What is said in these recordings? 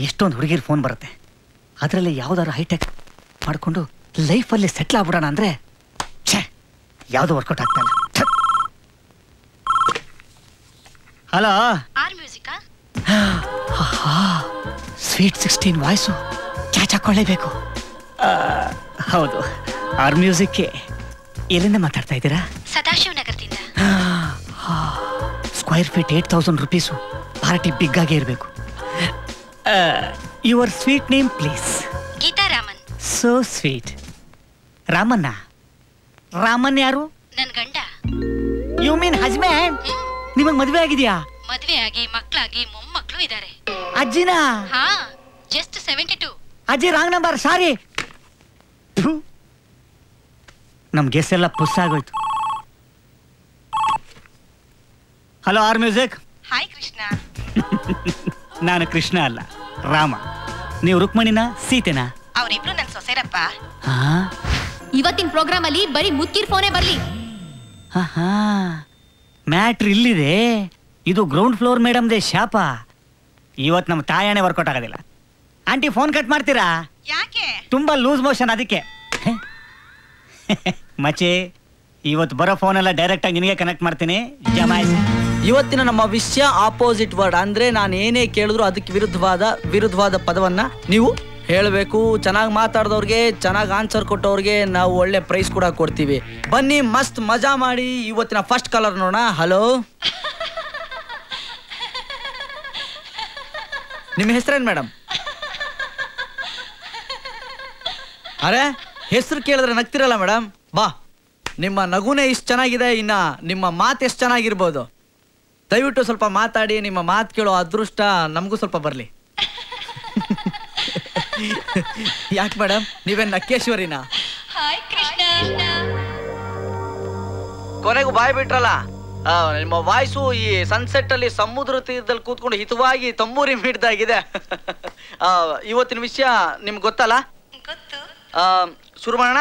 ಎಷ್ಟೊಂದು ಹುಡುಗಿರ್ ಫೋನ್ ಬರುತ್ತೆ, ಅದರಲ್ಲಿ ಯಾವ್ದಾದ್ರು ಹೈಟೆಕ್ ಮಾಡಿಕೊಂಡು ಲೈಫಲ್ಲಿ ಸೆಟ್ಲ್ ಆಗ್ಬಿಡೋಣ ಅಂದರೆ ಯಾವುದು ವರ್ಕೌಟ್ ಆಗ್ತಾ ಇಲ್ಲ. ಹಲೋ, ಸ್ವೀಟ್ 16 ವಾಯ್ಸು ಚಾಚಾಕೊಳ್ಳೇಬೇಕು. ಹೌದು, ಆರ್ ಮ್ಯೂಸಿಕ್ಗೆ. ಎಲ್ಲಿಂದ ಮಾತಾಡ್ತಾ ಇದ್ದೀರಾ? ಸದಾಶಿವ ನಗರದಿಂದ. Square feet 8000 rupees. Party big ಆಗೇ ಇರಬೇಕು. Your sweet name please? Geetha Raman. So sweet. ರಾಮನ್ನ? ರಾಮನ್ ಯಾರು? ನನ್ ಗಂಡ. You mean husband? ನಿಮಗ್ ಮದ್ವೆ ಆಗಿದ್ಯಾ? ಮದ್ವೆ ಆಗಿ ಮಕ್ಕಳಾಗಿ ಮೊಮ್ಮಕ್ಕಳು ಇದ್ದಾರೆ. ಅಜ್ಜಿನಾ? ಹಾ, ಜಸ್ಟ್ 72. ಅಜ್ಜಿ ರಾಂಗ್ ನಂಬರ್, ಸಾರಿ. ನಮ್ ಗೆಸ್ ಎಲ್ಲ ಪುಸ್ ಆಗೋಯ್ತು. ಹಲೋ, ಆರ್ ಮ್ಯೂಸಿಕ್. ಹಾಯ್ ಕೃಷ್ಣ. ನಾನು ಕೃಷ್ಣ ಅಲ್ಲ, ರಾಮ. ನೀವು ರುಕ್ಮಣಿನ ಸೀತೆನಾ? ಅವರಿಬ್ರು ನನ್ ಸೊಸೆರಪ್ಪ. ಇವತ್ತಿನ ಪ್ರೋಗ್ರಾಮ್ ಅಲ್ಲಿ ಬರೀ ಮುತ್ತಿರ್ ಫೋನೇ ಬರ್ಲಿ. ಮ್ಯಾಟ್ರ್ ಇಲ್ಲಿದೆ. ಇದು ಗ್ರೌಂಡ್ ಫ್ಲೋರ್ ಮೇಡಮ್ದೆ ಶಾಪ. ಇವತ್ತು ನಮ್ಮ ತಾಯಣೆ ವರ್ಕೌಟ್ ಆಗೋದಿಲ್ಲ. ಆಂಟಿ ಫೋನ್ ಕಟ್ ಮಾಡ್ತೀರಾ? ಯಾಕೆ? ತುಂಬಾ ಲೂಸ್ ಮೋಷನ್, ಅದಕ್ಕೆ. ಮಚೆ, ಇವತ್ತು ಬರೋ ಫೋನ್ ಎಲ್ಲ ಡೈರೆಕ್ಟ್ ಆಗಿ ನಿನಗೆ ಕನೆಕ್ಟ್ ಮಾಡ್ತೀನಿ. ಜಮಾಯಿಸಿ. ಇವತ್ತಿನ ನಮ್ಮ ವಿಷಯ ಆಪೋಸಿಟ್ ವರ್ಡ್. ಅಂದ್ರೆ ನಾನು ಏನೇ ಕೇಳಿದ್ರು ಅದಕ್ಕೆ ವಿರುದ್ಧವಾದ ಪದವನ್ನ ನೀವು ಹೇಳಬೇಕು. ಚೆನ್ನಾಗಿ ಮಾತಾಡಿದವ್ರಿಗೆ, ಚೆನ್ನಾಗಿ ಆನ್ಸರ್ ಕೊಟ್ಟವ್ರಿಗೆ ನಾವು ಒಳ್ಳೆ ಪ್ರೈಸ್ ಕೂಡ ಕೊಡ್ತೀವಿ. ಬನ್ನಿ, ಮಸ್ತ್ ಮಜಾ ಮಾಡಿ. ಇವತ್ತಿನ ಫಸ್ಟ್ ಕಾಲರ್ ನೋಡೋಣ. ಹಲೋ, ನಿಮ್ಮ ಹೆಸರೇನು ಮೇಡಮ್? ಅರೆ, ಹೆಸರು ಕೇಳಿದ್ರೆ ನಗ್ತಿರಲ್ಲ ಮೇಡಮ್. ಬಾ, ನಿಮ್ಮ ನಗುನೇ ಇಷ್ಟು ಚೆನ್ನಾಗಿದೆ, ಇನ್ನ ನಿಮ್ಮ ಮಾತು ಎಷ್ಟು ಚೆನ್ನಾಗಿರ್ಬೋದು. ದಯವಿಟ್ಟು ಸ್ವಲ್ಪ ಮಾತಾಡಿ. ನಿಮ್ಮ ಮಾತು ಕೇಳೋ ಅದೃಷ್ಟ ನಮಗೂ ಸ್ವಲ್ಪ ಬರಲಿ. ಯಾಕೆ ಮೇಡಮ್, ನೀವೇನು ನಕ್ಕೇಶ್ವರಿನಾ? ಕೊನೆಗೂ ಬಾಯ್ ಬಿಟ್ರಲ್ಲ. ನಿಮ್ಮ ವಾಯ್ಸು ಈ ಸನ್ಸೆಟ್ ಅಲ್ಲಿ ಸಮುದ್ರ ತೀರದಲ್ಲಿ ಕೂತ್ಕೊಂಡು ಹಿತವಾಗಿ ತಂಬೂರಿ ಮಿಡ್ದಾಗಿದೆ. ಇವತ್ತಿನ ವಿಷಯ ನಿಮ್ಗೆ ಗೊತ್ತಲ್ಲ? ಶುರು ಮಾಡೋಣ.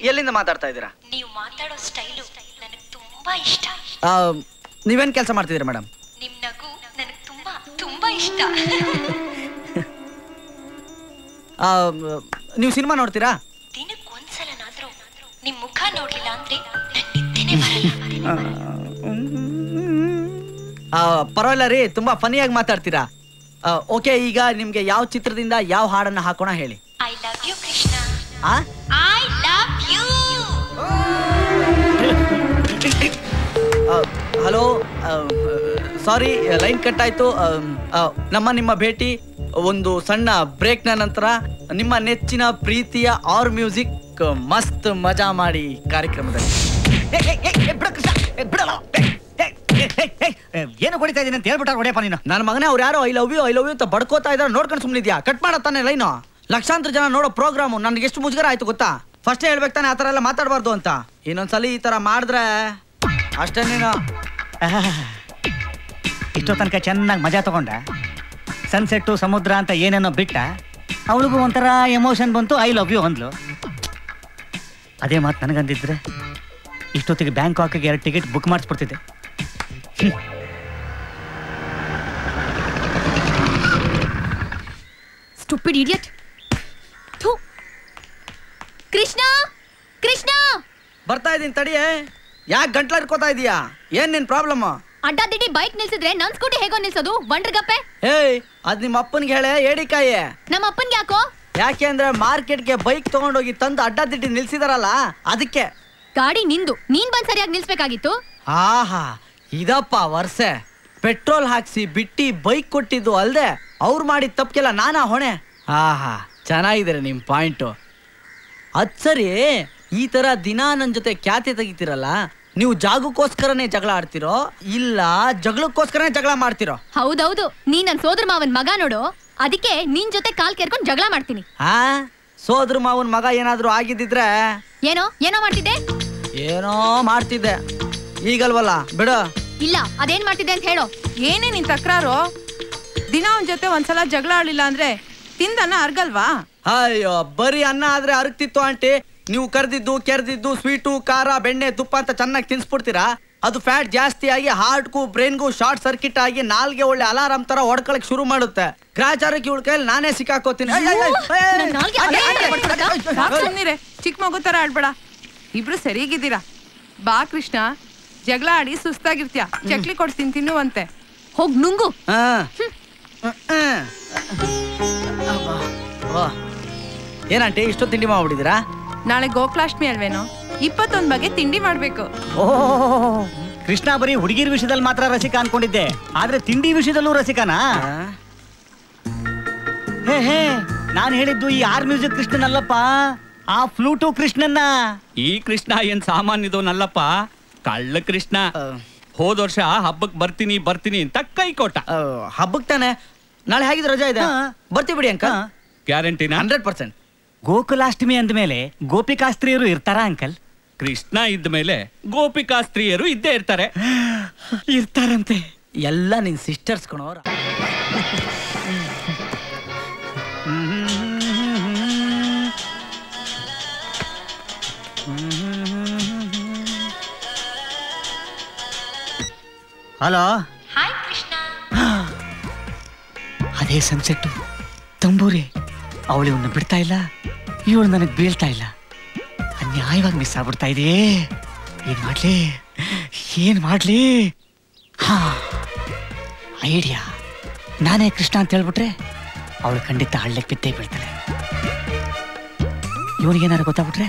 ಎಲ್ಲಿಂದ ಮಾತಾಡ್ತಾ ಇದ್ದೀರಾ? ನೀವು ಮಾತಾಡೋ ಸ್ಟೈಲು ನನಗೆ ತುಂಬಾ ಇಷ್ಟ. ನೀವೇನ್ ಕೆಲಸ ಮಾಡ್ತಿದ್ದೀರಾ ಮೇಡಮ್? ನಿಮ್ ನಗು ನನಗೆ ತುಂಬಾ ತುಂಬಾ ಇಷ್ಟ. ನೀವು ಸಿನಿಮಾ ನೋಡ್ತೀರಾ? ದಿನಕ್ಕೆ ಒಂದ್ಸಲನಾದ್ರೂ ನಿಮ್ ಮುಖ ನೋಡ್ಲಿಲ್ಲ ಅಂದ್ರೆ ನಿದ್ದೆನೇ ಬರಲ್ಲ. ಪರವಾಗಿಲ್ಲ ರೀ, ತುಂಬಾ ಫನಿಯಾಗಿ ಮಾತಾಡ್ತೀರಾ. ಓಕೆ, ಈಗ ನಿಮ್ಗೆ ಯಾವ ಚಿತ್ರದಿಂದ ಯಾವ ಹಾಡನ್ನ ಹಾಕೋಣ ಹೇಳಿ. I love you Krishna. I love you. Hello, sorry line cut ಆಯ್ತು. ನಿಮ್ಮ ಭೇಟಿ ಒಂದು ಸಣ್ಣ ಬ್ರೇಕ್ನ ನಂತರ ನಿಮ್ಮ ನೆಚ್ಚಿನ ಪ್ರೀತಿಯ ಆರ್ ಮ್ಯೂಸಿಕ್ ಮಸ್ತ್ ಮಜಾ ಮಾಡಿ ಕಾರ್ಯಕ್ರಮದಲ್ಲಿ. ಏನು ಹೊಡಿತಾ ಇದೀನಿ ಅಂತ ಹೇಳ್ಬಿಟ್ಟ ಹೊಡೆಯಪ್ಪ ನೀನು. ನನ್ನ ಮಗನೇ, ಅವ್ರು ಯಾರೋ ಐ ಲವ್ ಯು ಅಂತ ಬಡ್ಕೋತಾ ಇದ್ದಾರೆ. ನೋಡ್ಕೊಂಡು ಸುಮ್ಮನಿದ್ಯಾ? Cut ಮಾಡತ್ತಾನೆ line. ಲಕ್ಷಾಂತರ ಜನ ನೋಡೋ ಪ್ರೋಗ್ರಾಮು. ನನ್ಗೆ ಎಷ್ಟು ಮುಜುಗರ ಆಯ್ತು ಗೊತ್ತಾ? ಫಸ್ಟೇ ಹೇಳ್ಬೇಕು ತಾನೆ ಆ ಥರ ಎಲ್ಲ ಮಾತಾಡಬಾರ್ದು ಅಂತ. ಇನ್ನೊಂದ್ಸಲಿ ಈ ಥರ ಮಾಡಿದ್ರೆ ಅಷ್ಟೇ ನೀನು. ಇಷ್ಟೋ ತನಕ ಚೆನ್ನಾಗಿ ಮಜಾ ತಗೊಂಡ. ಸನ್ಸೆಟ್ಟು, ಸಮುದ್ರ ಅಂತ ಏನೇನೋ ಬಿಟ್ಟ. ಅವಳಿಗೂ ಒಂಥರ ಎಮೋಷನ್ ಬಂತು, ಐ ಲವ್ ಯು ಅಂದ್ಲು. ಅದೇ ಮಾತು ನನಗಂದಿದ್ರೆ ಇಷ್ಟೊತ್ತಿಗೆ ಬ್ಯಾಂಕಾಕ್ಗೆ 2 ಟಿಕೆಟ್ ಬುಕ್ ಮಾಡಿಸ್ಬಿಡ್ತಿದ್ದೆ. Stupid idiot. ಕೃಷ್ಣ, ಕೃಷ್ಣ ಬರ್ತಾ ಇದೀನಿ ತಡಿಯೇ. ಯಾಕೆ ಗಂಟ್ಲ ಇಟ್ಕೋತಾ ಇದೀಯಾ? ಏನ್ ನಿನ್ ಪ್ರಾಬ್ಲಮ್? ಅಡ್ಡಾದಿಡ್ಡಿ ಬೈಕ್ ನಿಲ್ಸಿದ್ರೆ ನನ್ ಸ್ಕೂಟಿ ಹೇಗೋ ನಿಲ್ಸೋದು? ಬಂಡ್ರಗಪ್ಪೆ. ಏಯ್, ಅದ್ ನಿಮ್ಮ ಅಪ್ಪನ್ಗೆ ಹೇಳೆ. ಏಡಿಕಾಯಿ ನಮ್ಮ ಅಪ್ಪನ್ಗೆ ಯಾಕೋ? ಯಾಕೆ ಅಂದ್ರೆ ಮಾರ್ಕೆಟ್ಗೆ ಬೈಕ್ ತಗೊಂಡೋಗಿ ತಂದು ಅಡ್ಡಾದಿಡ್ಡಿ ನಿಲ್ಸಿದಾರಲ್ಲ, ಅದಕ್ಕೆ. ಗಾಡಿ ನಿಂದು, ನೀನ್ ಬಂದ್ ಸರಿಯಾಗಿ ನಿಲ್ಸ್ಬೇಕಾಗಿತ್ತು. ಆಹಾ, ಇದಪ್ಪ ವರ್ಷೆ. ಪೆಟ್ರೋಲ್ ಹಾಕ್ಸಿ ಬಿಟ್ಟಿ ಬೈಕ್ ಕೊಟ್ಟಿದ್ದು ಅಲ್ದೆ ಅವ್ರು ಮಾಡಿದ ತಪ್ಪಿಗೆಲ್ಲ ನಾನಾ ಹೊಣೆ. ಆಹಾ, ಚೆನ್ನಾಗಿದೆ ನಿಮ್ ಪಾಯಿಂಟು. ಅದ್ ಸರಿ, ಈ ತರ ದಿನ ನನ್ ಜೊತೆ ಖ್ಯಾತಿ ತೆಗಿತೀರಲ್ಲ, ನೀವು ಜಾಗಕ್ಕೋಸ್ಕರನೇ ಜಗಳ ಆಡ್ತಿರೋ ಇಲ್ಲ ಜಗಳಕ್ಕೋಸ್ಕರನೇ ಜಗಳ ಮಾಡ್ತಿರೋ? ಹೌದೌದು, ನೀ ನನ್ ಸೋದರ ಮಾವನ್ ಮಗ ನೋಡು, ಅದಕ್ಕೆ ನಿನ್ ಜೊತೆ ಕಾಲ್ ಕೇರ್ಕೊಂಡು ಜಗಳ ಮಾಡ್ತೀನಿ. ಸೋದರ ಮಾವನ್ ಮಗ ಏನಾದ್ರು ಆಗಿದ್ದಿದ್ರೆ ಏನೋ ಏನೋ ಮಾಡ್ತಿದ್ದೆ. ಏನೋ ಮಾಡ್ತಿದ್ದೆ, ಈಗಲ್ವಲ್ಲ ಬಿಡು. ಇಲ್ಲ, ಅದೇನ್ ಮಾಡ್ತಿದ್ದೆ ಅಂತ ಹೇಳೋ. ಏನೇ ನಿನ್ ತಕ್ರಾರು? ದಿನ ಅವನ್ ಜೊತೆ ಒಂದ್ಸಲ ಜಗಳ ಆಡ್ಲಿಲ್ಲ ಅಂದ್ರೆ ತಿಂದನ್ನ ಅರ್ಗಲ್ವಾ? ಅಯ್ಯೋ, ಬರೀ ಅನ್ನ ಆದ್ರೆ ಅರ್ಗ್ತಿತ್ತು ಆಂಟಿ. ನೀವು ಕರ್ದಿದ್ದು ಕೆರ್ದಿದ್ದು ಸ್ವೀಟು ಖಾರ ಬೆಣ್ಣೆ ತುಪ್ಪ ಅಂತ ಚೆನ್ನಾಗಿ ತಿನ್ಸ್ಬಿಡ್ತೀರಾ. ಅದು ಫ್ಯಾಟ್ ಜಾಸ್ತಿ ಆಗಿ ಹಾರ್ಟ್ಗೂ ಬ್ರೈನ್ಗೂ ಶಾರ್ಟ್ ಸರ್ಕಿಟ್ ಆಗಿ ನಾಲ್ಗೆ ಒಳ್ಳೆ ಅಲಾರಾಮ್ ತರ ಹೊಡ್ಕೊಳಕ್ ಶುರು ಮಾಡುತ್ತೆ. ಗ್ರಾಚಾರಕ್ಕೆ ಇವಳ ಕೈಯಲ್ಲಿ ನಾನೇ ಸಿಕ್ಕಾಕೋತೀನಿ. ಸುಮ್ಮನಿರೆ, ಚಿಕ್ಕ ಮಗು ತರ ಆಡ್ಬೇಡ. ಇಬ್ರು ಸರಿಗಿದ್ದೀರಾ. ಬಾ ಕೃಷ್ಣ, ಜಗಳ ಆಡಿ ಸುಸ್ತಾಗಿರ್ತೀಯ, ಚಕ್ಲಿ ಕೊಡ್ತೀನಿ ತಿನ್ನುವಂತೆ. ಹೋಗ್ ನುಂಗು. ಏನಂటే ಇಷ್ಟೊತ್ತು ತಿಂಡಿ ಮಾಡ್ಬಿಟ್ಟಿದ್ದೀರಾ? ನಾಳೆ ಗೋಕುಲಾಷ್ಟಮಿ ಅಲ್ವೇನೋ, 21 ಬಗೆ ತಿಂಡಿ ಮಾಡ್ಬೇಕು. ಓಹ್, ಕೃಷ್ಣ ಬರೀ ಹುಡುಗಿರ ವಿಷಯದಲ್ಲಿ ಮಾತ್ರ ರಸಿಕ ಅನ್ಕೊಂಡಿದ್ದೆ, ಆದ್ರೆ ತಿಂಡಿ ವಿಷಯದಲ್ಲೂ ರಸಿಕನಾ? ಹೇ ಹೇ, ನಾನು ಹೇಳಿದ್ದು ಈ ಆರ್ ಮ್ಯೂಸಿಕ್ ಕೃಷ್ಣನಲ್ಲಪ್ಪ, ಆ ಫ್ಲೂಟು ಕೃಷ್ಣನ್ನ. ಈ ಕೃಷ್ಣ ಏನ್ ಸಾಮಾನ್ಯದವನಲ್ಲಪ್ಪ, ಕಳ್ಳ ಕೃಷ್ಣ. ಹೋದ ವರ್ಷ ಹಬ್ಬಕ್ ಬರ್ತೀನಿ ಬರ್ತೀನಿ ಅಂತ ಕೈ ಕೊಟ್ಟ. ಹಬ್ಬಕ್ ತಾನೆ, ನಾಳೆ ಹೇಗಿದ್ರೆ ರಜಾ ಇದೆ, ಬರ್ತೀವಿ ಬಿಡಿ ಅಂಕಲ್. ಗ್ಯಾರಂಟಿನಾ? 100%. ಗೋಕುಲಾಷ್ಟಮಿ ಅಂದ ಮೇಲೆ ಗೋಪಿಕಾಸ್ತ್ರೀಯರು ಇರ್ತಾರ ಅಂಕಲ್? ಕೃಷ್ಣ ಇದ್ದ ಮೇಲೆ ಗೋಪಿಕಾಸ್ತ್ರೀಯರು ಇದ್ದೇ ಇರ್ತಾರೆ. ಇರ್ತಾರಂತೆ. ಎಲ್ಲ ನಿನ್ ಸಿಸ್ಟರ್ಸ್ ಕಣೋರ. ಹಲೋ. ಹಾಯ್ ಕೃಷ್ಣ. ಅದೇ ಸನ್ಸೆಟ್ಟು, ತಂಬೂರಿ. ಅವಳು ಇವನ್ನ ಬಿಡ್ತಾ ಇಲ್ಲ, ಇವಳು ನನಗೆ ಬೀಳ್ತಾ ಇಲ್ಲ. ಅನ್ಯಾಯವಾಗಿ ಮಿಸ್ ಆಗ್ಬಿಡ್ತಾ ಇದೆ. ಏನ್ ಮಾಡ್ಲಿ? ಹಾ, ಐಡಿಯಾ. ನಾನೇ ಕೃಷ್ಣ ಅಂತ ಹೇಳ್ಬಿಟ್ರೆ ಅವಳು ಖಂಡಿತ ಹಳ್ಳಕ್ಕೆ ಬಿದ್ದೇ ಬೀಳ್ತಾಳೆ. ಇವನಿಗೇನಾದ್ರು ಗೊತ್ತಾಗ್ಬಿಟ್ರೆ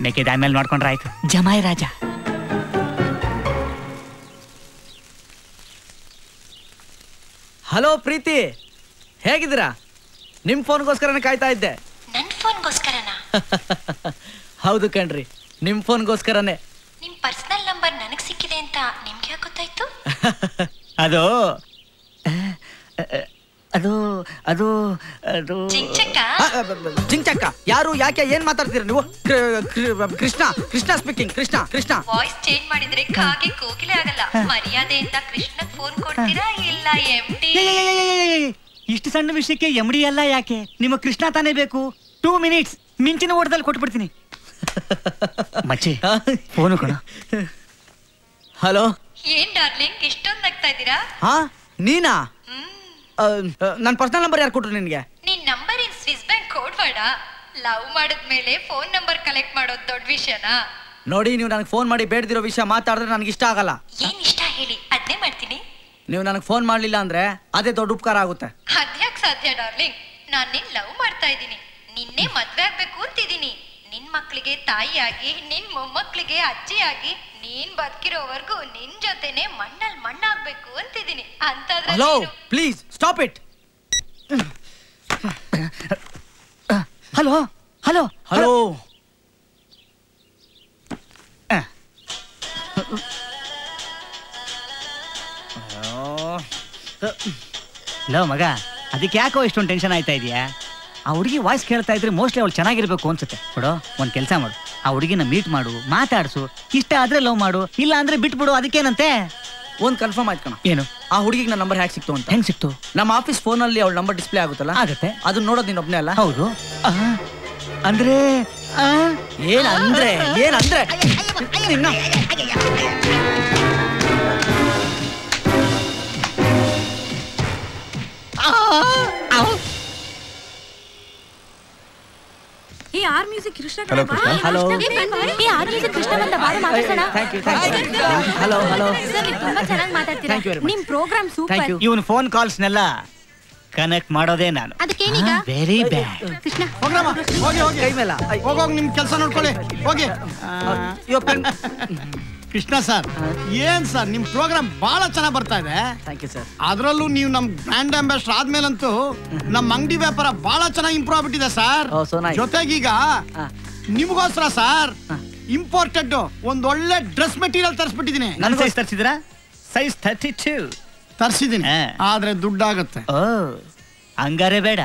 ಮೇಕೆದ ಆಮೇಲೆ ನೋಡ್ಕೊಂಡ್ರೆ ಆಯ್ತು. ಜಮಾಯಿ ರಾಜ. ಹಲೋ ಪ್ರೀತಿ, ಹೇಗಿದ್ದೀರಾ? ನಿಮ್ ಫೋನ್ಗೋಸ್ಕರನೇ ಕಾಯ್ತಾ ಇದ್ದೆ. ನನ್ ಫೋನ್ಗೋಸ್ಕರನಾ? ಹೌದು ಕಣ್ರಿ, ನಿಮ್ ಫೋನ್ಗೋಸ್ಕರನೇ. ನಿಮ್ ಪರ್ಸನಲ್ ನಂಬರ್ ನನಗ್ ಸಿಕ್ಕಿದೆ ಅಂತ ನಿಮ್ಗೆ ಯಾಕೆ ಗೊತ್ತಾಯ್ತು? ಅದು ಅದು ಅದು ಅದು ಜಿಂಚಕ್ಕ? ಜಿಂಚಕ್ಕ ಯಾರು? ಯಾಕೆ? ಏನ್ ಮಾತಾಡ್ತೀರ ನೀವು? Krishna Krishna speaking. Krishna voice change ಮಾಡಿದ್ರೆ ಕಾಗೆ ಕೋಗಿಲೆ ಆಗಲ್ಲ. ಮರ್ಯಾದೆಯಿಂದ ಕೃಷ್ಣಗ್ ಫೋನ್ ಕೊಡ್ತೀರಾ ಇಲ್ಲ MD? ಇಷ್ಟು ಸಣ್ಣ ವಿಷಯಕ್ಕೆ MD ಎಲ್ಲ ಯಾಕೆ? ನಿಮ್ಮ ಕೃಷ್ಣ ತಾನೇ ಬೇಕು. 2 ಮಿನಿಟ್ಸ್ ಮಿಂಚಿನ ಓಟದಲ್ಲಿ ಕೊಟ್ಬಿಡ್ತೀನಿ. ಮಚ್ಚಿ ಫೋನು ಕಣ. ಹಲೋ. ಏನ್ ಡಾರ್ಲಿಂಗ್ ಇಷ್ಟೊಂದು ನಗ್ತಾ ಇದ್ದೀರಾ? ಹಾ, ನೀನಾ? ನನ್ನ ಪರ್ಸನಲ್ ನಂಬರ್ ಯಾರು ಕೊಟ್ರು ನಿನ್ಗೆ? ನಿನ್ number in Swiss bank code ಬೇಡ. ಲವ್ ಮಾಡಿದ್ಮೇಲೆ ಫೋನ್ ನಂಬರ್ ಕಲೆಕ್ಟ್ ಮಾಡೋದು ದೊಡ್ಡ ವಿಷಯನಾ? ನೋಡಿ, ನೀವು ನನಗೆ ಫೋನ್ ಮಾಡಿ ಬೇಡದಿರೋ ವಿಷಯ ಮಾತಾಡಿದ್ರೆ ನನಗೆ ಇಷ್ಟ ಆಗಲ್ಲ. ಏನ್ ಇಷ್ಟ ಹೇಳಿ, ಅದ್ನೇ ಮಾಡ್ತೀನಿ. ನೀವು ನನಗೆ ಫೋನ್ ಮಾಡ್ಲಿಲ್ಲ ಅಂದ್ರೆ ಅದೇ ದೊಡ್ಡ ಉಪಕಾರ ಆಗುತ್ತೆ. ಅದ್ಯಾಕ್ ಸಾಧ್ಯ ಡಾರ್ಲಿಂಗ್? ನಾನ್ ನಿನ್ ಲವ್ ಮಾಡ್ತಾ ಇದ್ದೀನಿ, ನಿನ್ನೆ ಮದ್ವೆ ಆಗ್ಬೇಕು ಅಂತಿದ್ದೀನಿ. ನಿನ್ ಮಕ್ಳಿಗೆ ತಾಯಿಯಾಗಿ, ನಿನ್ ಮೊಮ್ಮಕ್ಳಿಗೆ ಅಜ್ಜಿಯಾಗಿ, ನೀನ್ ಬದುಕಿರೋವರೆಗೂ ನಿನ್ ಜೊತೆನೆ ಮಣ್ಣಲ್ಲಿ ಮಣ್ಣಾಗ್ಬೇಕು ಅಂತಿದ್ದೀನಿ. ಅಂತಂದ್ರೆ hello, please stop it. Hello hello hello. Low ಮಗ, ಅದಕ್ಕೆ ಯಾಕೋ ಇಷ್ಟೊಂದು ಟೆನ್ಷನ್ ಆಯ್ತಾ ಇದೆಯಾ? ಆ ಹುಡುಗಿ ವಾಯ್ಸ್ ಕೇಳ್ತಾ ಇದ್ರೆ ಮೋಸ್ಟ್ಲಿ ಅವಳು ಚೆನ್ನಾಗಿರ್ಬೇಕು ಅನ್ಸುತ್ತೆ. ಬಿಡು, ಒಂದು ಕೆಲಸ ಮಾಡು, ಆ ಹುಡುಗಿನ ಮೀಟ್ ಮಾಡು, ಮಾತಾಡ್ಸು. ಇಷ್ಟ ಆದ್ರೆ ಲವ್ ಮಾಡು, ಇಲ್ಲ ಅಂದ್ರೆ ಬಿಟ್ಬಿಡು. ಅದಕ್ಕೇನಂತೆ? ಒಂದು ಕನ್ಫರ್ಮ್ ಆಯ್ತು ಕಣ. ಏನು? ಆ ಹುಡುಗಿಗೆ ನನ್ನ ನಂಬರ್ ಹ್ಯಾಕ್ ಸಿಕ್ತು ಅಂತ. ಹೆಂಗ್ ಸಿಕ್ತು? ನಮ್ಮ ಆಫೀಸ್ ಫೋನಲ್ಲಿ ಅವಳ ನಂಬರ್ ಡಿಸ್ಪ್ಲೇ ಆಗುತ್ತಲ್ಲ, ಆಗುತ್ತೆ. ಅದನ್ನ ನೋಡೋದು ನೀನ್ ಒಬ್ನೇ ಅಲ್ಲ? ಹೌದು. ಅಂದ್ರೆ ಏನಂದ್ರೆ ಏನಂದ್ರೆ ಈ R music Krishna. Hello Krishna. Hello. ಈ ಆರ್ ಮ್ಯೂಸಿಕ್ ಕೃಷ್ಣ ಬಂದ ಬಾಳ ಮಾತಾಡ್ಸೋಣ. Thank you. Hello hello. Sir, ನೀವು ತುಂಬಾ ಚೆನ್ನಾಗಿ ಮಾತಾಡ್ತೀರಾ. Thank you very much. ನಿಮ್ ಪ್ರೋಗ್ರಾಮ್ ಸೂಪರ್. Thank you. ಇವನ್ ಫೋನ್ ಕಾಲ್ಸ್ನೆಲ್ಲ ಕನೆಕ್ಟ್ ಮಾಡೋದೇ ನಾನು. ಅದಕ್ಕೇನೀಗ? Very bad. ಕೃಷ್ಣ ಹೋಗಿ ಕೈ ಮೇಲ ಹೋಗೋಗಿ ನಿಮ್ ಕೆಲಸ ನೋಡ್ಕೊಳ್ಳಿ ಹೋಗಿ. ಕೃಷ್ಣ ಸರ್, ಏನ್ ಸರ್ ನಿಮ್ ಪ್ರೋಗ್ರಾಮ್ ಬಹಳ ಚೆನ್ನಾಗಿ ಬರ್ತಾ ಇದೆ. Thank you sir. ಅದ್ರಲ್ಲೂ ನೀವು ನಮ್ ಬ್ರ್ಯಾಂಡ್ ಅಂಬಾಸಿಡರ್ ಆದ್ಮೇಲಂತೂ ನಮ್ ಅಂಗಡಿ ವ್ಯಾಪಾರ ಬಹಳ ಚೆನ್ನಾಗಿ ಇಂಪ್ರೂವ್ ಆಗ್ಬಿಟ್ಟಿದೆ ಸರ್. Oh, so nice. ಜೊತೆಗೀಗ ನಿಮಗೋಸ್ಕರ ಸರ್ ಇಂಪೋರ್ಟೆಡ್ ಒಂದ್ ಒಳ್ಳೆ ಡ್ರೆಸ್ ಮೆಟೀರಿಯಲ್ ತರಿಸ್ಬಿಟ್ಟಿದೀನಿ. ನನ್ನ ಸೈಜ್ ತರಿಸಿದ್ರಾ? ಸೈಜ್ 32 ತರಿಸಿದೀನಿ, ಆದ್ರೆ ದುಡ್ಡಾಗತ್ತೆ. ಓ, ಹಂಗಾರೆ ಬೇಡ.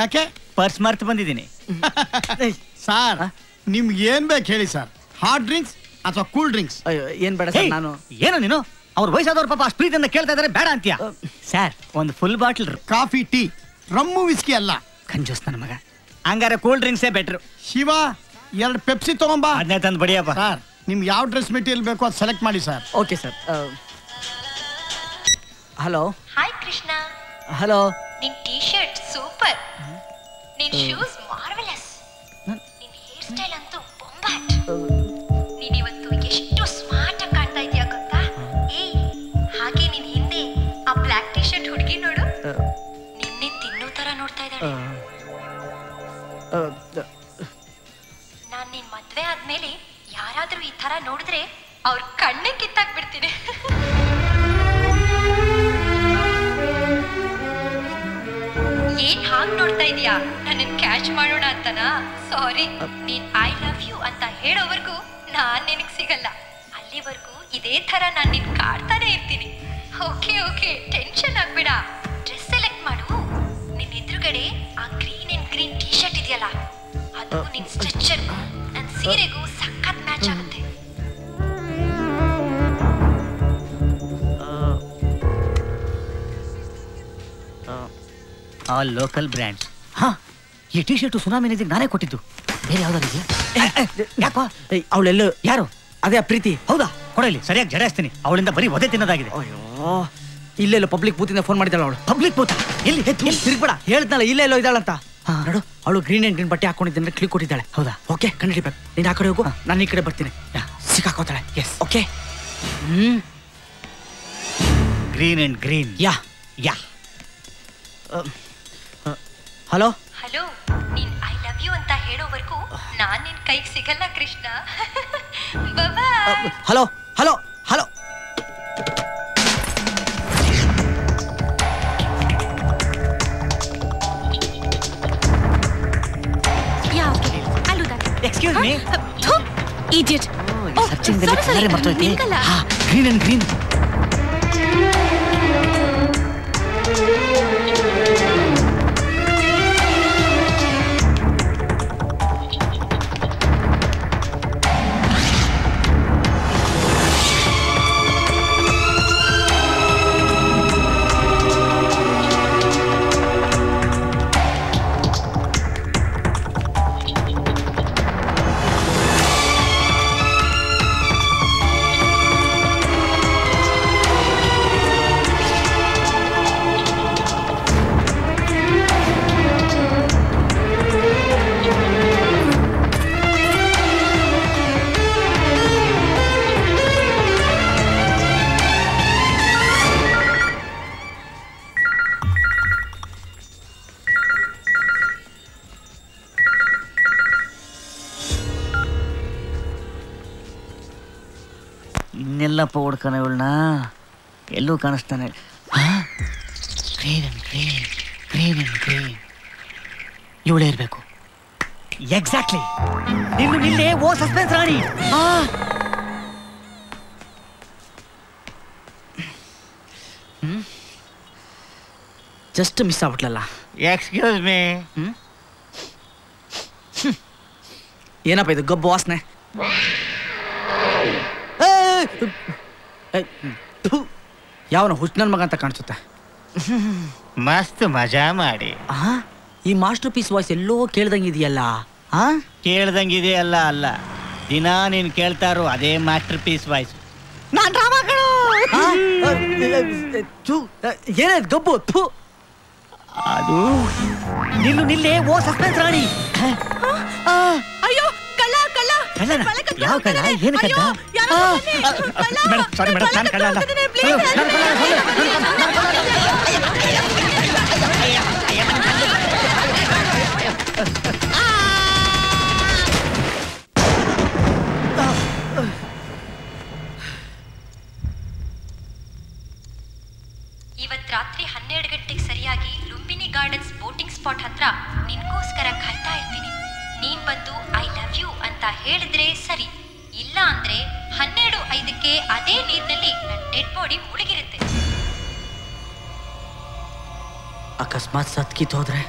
ಯಾಕೆ? ಪರ್ಸ್ ಮರ್ತು ಬಂದಿದ್ದೀನಿ. ಸರ್ ನಿಮ್ಗೆ ಏನ್ ಬೇಕು ಹೇಳಿ ಸರ್, ಹಾಟ್ ಡ್ರಿಂಕ್ಸ್ ಅಥವಾ ಕೂಲ್ ಡ್ರಿಂಕ್ಸ್? ಅಯ್ಯೋ, ಏನ್ ಬೇಡ ಸರ್. ನಾನು ಏನೋ ನೀನು ಅವ್ರ ವಯಸ್ಸಾದವ್ರ ಪಾಪ ಅಷ್ಟು ಪ್ರೀತಿಯಿಂದ ಕೇಳ್ತಾ ಇದಾರೆ, ಬೇಡ ಅಂತೀಯ? ಸರ್, ಒಂದು full bottle coffee, tea, rum, whisky ಅಲ್ಲ. ಕಂಜೂಸ್ ನನ್ನ ಮಗ. ಹಂಗಾರೆ ಕೂಲ್ ಡ್ರಿಂಕ್ಸೇ ಬೆಟ್ರು. ಶಿವ, 2 ಪೆಪ್ಸಿ ತಗೊಂಬಾ. ಅದನ್ನೇ ತಂದು ಬಡಿಯಪ್ಪ. ಸರ್ ನಿಮ್ಗೆ ಯಾವ ಡ್ರೆಸ್ ಮೆಟೀರಿಯಲ್ ಬೇಕೋ ಅದು ಸೆಲೆಕ್ಟ್ ಮಾಡಿ sir. Okay sir. Hello. Hi Krishna. Hello. ನಿನ್ ಟೀ ಶರ್ಟ್ ಸೂಪರ್, ನಿನ್ ಶೂಸ್ ಮಾರ್ವೆಲಸ್, ನಿನ್ ಹೇರ್ ಸ್ಟೈಲ್ ಅಂತೂ ಬೊಂಬಾಟ್. ನೀನ್ ಇವತ್ತು ಎಷ್ಟು ಸ್ಮಾರ್ಟ್ ಆಗಿ ಕಾಣ್ತಾ ಇದೀಯ ಗೊತ್ತಾ? ಏಯ್, ಹಾಗೆ ನಿನ್ ಹಿಂದೆ ಆ ಬ್ಲ್ಯಾಕ್ ಟೀ ಶರ್ಟ್ ಹುಡುಗಿ ನೋಡು, ನಿನ್ನೆ ತಿನ್ನೋ ತರ ನೋಡ್ತಾ ಇದ್ದಾಳೆ. ನಾನ್ ನಿನ್ ಮದ್ವೆ ಆದ್ಮೇಲೆ ಯಾರಾದ್ರೂ ಈ ತರ ನೋಡಿದ್ರೆ ಅವ್ರ ಕಣ್ಣೆ ಕಿತ್ತಾಕ್ಬಿಡ್ತೀನಿ. ಏನ್ ಹಾಗೆ ನೋಡ್ತಾ ಇದೀಯಾ? ನನ್ನನ್ ಕ್ಯಾಚ್ ಮಾಡೋಣ ಅಂತನಾ? ಸಾರಿ, ನೀನ್ ಐ ಲವ್ ಯು ಅಂತ ಹೇಳೋವರೆಗೂ ನಾನ್ ನಿನಗ್ ಸಿಗಲ್ಲ. ಅಲ್ಲಿವರೆಗೂ ಇದೇ ತರ ನಾನ್ ನಿನ್ ಕಾಡ್ತಾನೆ ಇರ್ತೀನಿ. ಓಕೆ ಓಕೆ, ಟೆನ್ಷನ್ ಆಗ್ಬೇಡ. ಡ್ರೆಸ್ ಸೆಲೆಕ್ಟ್ ಮಾಡು. ನಿನ್ ಎದುರುಗಡೆ ಆ green and green T shirt ಇದೆಯಲ್ಲ, ಅದು ನಿನ್ ಸ್ಟ್ರೆಚರ್ಗೂ ನನ್ ಸೀರೆಗೂ ಸಖತ್ ಮ್ಯಾಚ್ ಆಗುತ್ತೆ. All local brands. ಹಾ, ಈ ಟಿ ಶರ್ಟು ಸುನಾಮಿ ನದಿಗೆ ನಾನೇ ಕೊಟ್ಟಿದ್ದು. ಬೇರೆ ಯಾವ್ದಾರು ಇದೆಯಾ? ಯಾಕೋ ಅವಳೆಲ್ಲ ಯಾರು? ಅದೇ ಪ್ರೀತಿ. ಹೌದಾ? ಕೊಡಲಿ, ಸರಿಯಾಗಿ ಜಡಾಯಿಸ್ತೀನಿ. ಅವಳಿಂದ ಬರೀ ಒದೆ ತಿನ್ನೋದಾಗಿದೆ. ಅಯ್ಯೋ, ಇಲ್ಲೆಲ್ಲೋ ಪಬ್ಲಿಕ್ ಬೂತಿಂದ ಫೋನ್ ಮಾಡಿದ್ದಾಳ ಅವಳು. ಪಬ್ಲಿಕ್ ಬೂತ? ಎಲ್ಲಿ? ತಿರ್ಗ್ಬೇಡ, ಹೇಳ್ತಾಳ ಇಲ್ಲೇ ಎಲ್ಲೋ ಇದ್ದಾಳಂತ. ನೋಡು, ಅವಳು ಗ್ರೀನ್ ಅಂಡ್ ಗ್ರೀನ್ ಬಟ್ಟೆ ಹಾಕೊಂಡಿದ್ದಂದ್ರೆ ಕ್ಲಿಕ್ ಕೊಟ್ಟಿದ್ದಾಳೆ. ಹೌದಾ? ಓಕೆ, ಕಂಡಿಡಿಬೇಕು. ನೀನು ಆ ಕಡೆ ಹೋಗು, ನಾನು ಈ ಕಡೆ ಬರ್ತೀನಿ. ಸಿಕ್ಕಾಕೋತಾಳೆ. Yes, okay. Green and green. Yeah yeah. Hello. Hello, ನೀನ್ ಐ ಲವ್ ಯು ಅಂತ ಹೇಳೋವರೆಗೂ ನಾನ್ ನಿನ್ ಕೈಗೆ ಸಿಗಲ್ಲ Krishna. Bye. Hello hello hello. Excuse me. Idiot. Searching ದಲ್ಲಿ ಕಲರ್ ಮರ್ತೋಯ್ತು. ಹಾ, ಗ್ರೀನ್ ಅಂಡ್ ಗ್ರೀನ್. ಇನ್ನೆಲ್ಲಪ್ಪ ಹುಡ್ಕನ ಇವಳನ್ನ, ಎಲ್ಲೂ ಕಾಣಿಸ್ತಾನೆ. Green and green, green and green. ಇವಳೇ ಇರಬೇಕು. ಎಕ್ಸಾಕ್ಟ್ಲಿ. ನಿಲ್ಲು ನಿಲ್ಲೇ, ಓ ಸಸ್ಪೆನ್ಸ್ ರಾಣಿ. ಜಸ್ಟ್ ಮಿಸ್ ಆಗ್ಬಿಟ್ಲಲ್ಲ. Excuse me. ಏನಪ್ಪ ಇದು ಗಬ್ಬು ವಾಸನೆ? ಯಾವನ ಹುಚ್ಚನನ್ ಮಗ ಅಂತ ಕಾಣಿಸುತ್ತೆ. ಮಸ್ತ್ ಮಜಾ ಮಾಡಿ. ಈ ಮಾಸ್ಟರ್ ಪೀಸ್ ವಾಯ್ಸ್ ಎಲ್ಲೋ ಕೇಳ್ದಂಗಿದೆಯಲ್ಲ. ಕೇಳ್ದಂಗಿದೆಯಲ್ಲ ಅಲ್ಲ, ದಿನ ನೀನ್ ಕೇಳ್ತಾ ಇರೋ ಅದೇ ಮಾಸ್ಟರ್ ಪೀಸ್ ವಾಯ್ಸ್. ನಾನ್ ರಾಮಗಳು. ಏನಾಯ್ತು ಗಬ್ಬು? ಅದು ನಿಲ್ಲು ನಿಲ್ಲೇ, ಓ ಸಸ್ಪೆನ್ಸ್ ರಾಣಿ. ಅಯ್ಯೋ, ಕಳ್ಳ ಕಳ್ಳ. ಕಳ್ಳನ? ಯಾವ ಕಳ್ಳ? ಏನು ಕಳ್ಳ? ಮೇಡಮ್, ಸಾರಿ ಮೇಡಮ್, ನಾನು ಕಳ್ಳ ಅಲ್ಲ. ಇವತ್ ರಾತ್ರಿ 12 ಗಂಟೆಗೆ ಸರಿಯಾಗಿ ಲುಂಬಿನಿ ಗಾರ್ಡನ್ಸ್ ಬೋಟಿಂಗ್ ಸ್ಪಾಟ್ ಹತ್ರ ನಿನ್ಗೋಸ್ಕರ ಕಾಯ್ತಾ ಇರ್ತೀನಿ. ನೀನ್ ಬಂದು ಐ ಲವ್ ಯು ಅಂತ ಹೇಳಿದ್ರೆ ಸರಿ, ಇಲ್ಲ ಅಂದ್ರೆ 12:05ಕ್ಕೆ ಅದೇ ನೀರಿನಲ್ಲಿ ನನ್ನ ಡೆಡ್ ಬಾಡಿ ಮುಳುಗಿರುತ್ತೆ. ಅಕಸ್ಮಾತ್ ಸತ್ಕಿತ್ ಹೋದ್ರೆ?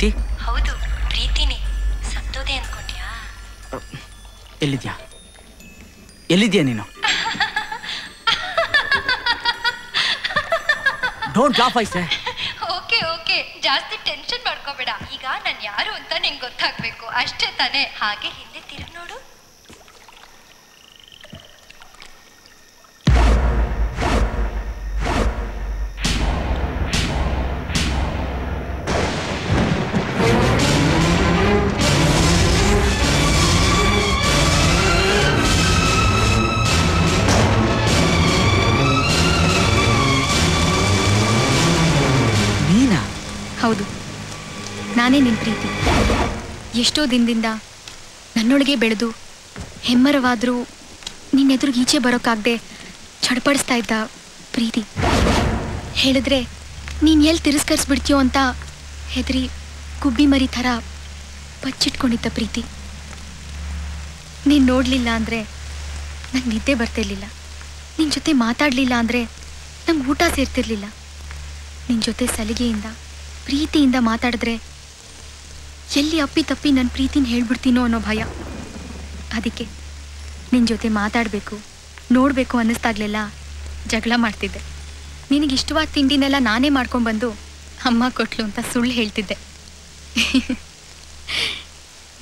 ಪ್ರೀತಿ? ಹೌದು ಪ್ರೀತಿನೇ. ಸತ್ತೋದೆ ಅನ್ಕೊಂಡ್ಯಾ? ಎಲ್ಲಿದ್ಯಾ ಎಲ್ಲಿದ್ಯಾ ನೀನು? ಡೋಂಟ್ ಲಾಫ್ ಐಸೆ. ಓಕೆ ಓಕೆ, ಜಾಸ್ತಿ ಟೆನ್ಷನ್ ಮಾಡ್ಕೋಬೇಡ. ಈಗ ನಾನು ಯಾರು ಅಂತ ನಿಂಗೆ ಗೊತ್ತಾಗ್ಬೇಕು ಅಷ್ಟೇ ತಾನೇ. ಹಾಗೆ ಹಿಂದೆ ತಿರುಗಿ ನೋಡು. ಹೌದು, ನಾನೇ ನಿನ್ನ ಪ್ರೀತಿ. ಎಷ್ಟೋ ದಿನದಿಂದ ನನ್ನೊಳಗೆ ಬೆಳೆದು ಹೆಮ್ಮರವಾದರೂ ನಿನ್ನೆದುರಿಗೆ ಈಚೆ ಬರೋಕ್ಕಾಗದೆ ಚಡ್ಪಡಿಸ್ತಾ ಇದ್ದ ಪ್ರೀತಿ. ಹೇಳಿದ್ರೆ ನೀನು ಎಲ್ಲಿ ತಿರಸ್ಕರಿಸ್ಬಿಡ್ತೀಯೋ ಅಂತ ಹೆದರಿ ಗುಬ್ಬಿ ಮರಿ ಥರ ಬಚ್ಚಿಟ್ಕೊಂಡಿದ್ದ ಪ್ರೀತಿ. ನೀನು ನೋಡಲಿಲ್ಲ ಅಂದರೆ ನಂಗೆ ನಿದ್ದೆ ಬರ್ತಿರ್ಲಿಲ್ಲ. ನಿನ್ನ ಜೊತೆ ಮಾತಾಡಲಿಲ್ಲ ಅಂದರೆ ನಂಗೆ ಊಟ ಸೇರ್ತಿರ್ಲಿಲ್ಲ. ನಿನ್ನ ಜೊತೆ ಸಲಿಗೆಯಿಂದ ಪ್ರೀತಿಯಿಂದ ಮಾತಾಡಿದ್ರೆ ಎಲ್ಲಿ ಅಪ್ಪಿ ತಪ್ಪಿ ನನ್ನ ಪ್ರೀತಿನ ಹೇಳ್ಬಿಡ್ತೀನೋ ಅನ್ನೋ ಭಯ. ಅದಕ್ಕೆ ನಿನ್ನ ಜೊತೆ ಮಾತಾಡಬೇಕು ನೋಡಬೇಕು ಅನ್ನಿಸ್ದಾಗ್ಲೆಲ್ಲ ಜಗಳ ಮಾಡ್ತಿದ್ದೆ. ನಿನಗಿಷ್ಟವಾದ ತಿಂಡಿನೆಲ್ಲ ನಾನೇ ಮಾಡ್ಕೊಂಡ್ಬಂದು ಅಮ್ಮ ಕೊಟ್ಲು ಅಂತ ಸುಳ್ಳು ಹೇಳ್ತಿದ್ದೆ.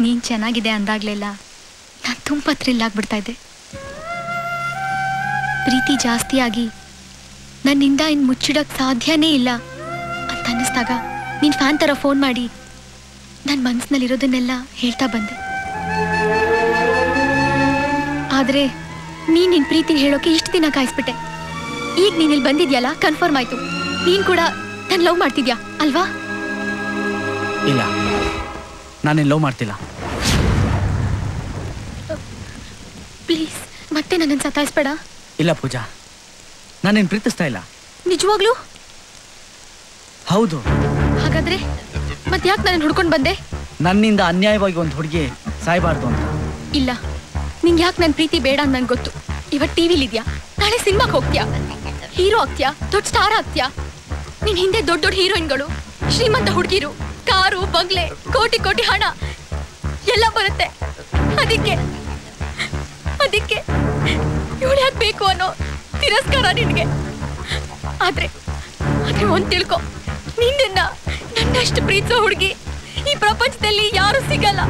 ನೀನು ಚೆನ್ನಾಗಿದೆ ಅಂದಾಗ್ಲೆಲ್ಲ ನಾನು ತುಂಬ ಥ್ರಿಲ್ ಆಗ್ಬಿಡ್ತಾ ಇದ್ದೆ. ಪ್ರೀತಿ ಜಾಸ್ತಿಯಾಗಿ ನನ್ನಿಂದ ಇನ್ನು ಮುಚ್ಚಿಡೋಕ್ಕೆ ಸಾಧ್ಯನೇ ಇಲ್ಲ ಅಂತ ಅನ್ನಿಸ್ದಾಗ ನೀನು ಫ್ಯಾನ್ ಥರ ಫೋನ್ ಮಾಡಿ ನನ್ನ ಮನಸ್ಸಿನಲ್ಲಿರೋದನ್ನೆಲ್ಲ ಹೇಳ್ತಾ ಬಂದೆ. ಆದರೆ ನೀನು ನಿನ್ನ ಪ್ರೀತಿನ ಹೇಳೋಕೆ ಇಷ್ಟು ದಿನ ಕಾಯಿಸ್ಬಿಟ್ಟೆ. ಈಗ ನೀನು ಇಲ್ಲಿ ಬಂದಿದ್ಯಲ್ಲ, ಕನ್ಫರ್ಮ್ ಆಯ್ತು, ನೀನು ಕೂಡ ನಾನು ಲವ್ ಮಾಡ್ತಿದ್ಯಾ ಅಲ್ವಾ? ಇಲ್ಲ, ನಾನೇನು ಲವ್ ಮಾಡ್ತಿಲ್ಲ. ಪ್ಲೀಸ್ ಮತ್ತೆ ನನ್ನನ್ನು ಸತಾಯಿಸ್ಬೇಡ. ಇಲ್ಲ ಪೂಜಾ, ನಾನೇನು ಪ್ರೀತಿಸ್ತಾ ಇಲ್ಲ. ನಿಜವಾಗ್ಲೂ? ಹೌದು. ಹಾಗಾದ್ರೆ ಮತ್ತೆ ಯಾಕೆ ನಾನು ಹುಡ್ಕೊಂಡು ಬಂದೆ? ನನ್ನಿಂದ ಅನ್ಯಾಯವಾಗಿ ಒಂದು ಹುಡುಗಿ ಸಾಯ್ಬಾರ್ದು ಅಂತ. ಇಲ್ಲ, ನಿಂಗೆ ಯಾಕೆ ನನ್ನ ಪ್ರೀತಿ ಬೇಡ ಅಂತ ನನ್ಗೆ ಗೊತ್ತು. ಇವತ್ತು ಟಿವಿಲಿದ್ಯಾ, ನಾಳೆ ಸಿನಿಮಾಗೆ ಹೋಗ್ತೀಯಾ, ಹೀರೋ ಆಗ್ತೀಯಾ, ದೊಡ್ಡ ಸ್ಟಾರ್ ಆಗ್ತೀಯಾ. ನಿನ್ ಹಿಂದೆ ದೊಡ್ಡ ದೊಡ್ಡ ಹೀರೋಯಿನ್ಗಳು, ಶ್ರೀಮಂತ ಹುಡುಗಿರು, ಕಾರು, ಬಂಗ್ಲೆ, ಕೋಟಿ ಕೋಟಿ ಹಣ ಎಲ್ಲ ಬರುತ್ತೆ. ಅದಕ್ಕೆ ಇವಳು ಯಾಕೆ ಬೇಕು ಅನ್ನೋ ತಿರಸ್ಕಾರ ನಿನಗೆ. ಆದ್ರೆ ಒಂದ್ ತಿಳ್ಕೊ, ನಿನ್ನ ನನ್ನಷ್ಟು ಪ್ರೀತಿಸೋ ಹುಡುಗಿ ಈ ಪ್ರಪಂಚದಲ್ಲಿ ಯಾರು ಸಿಗಲ್ಲ.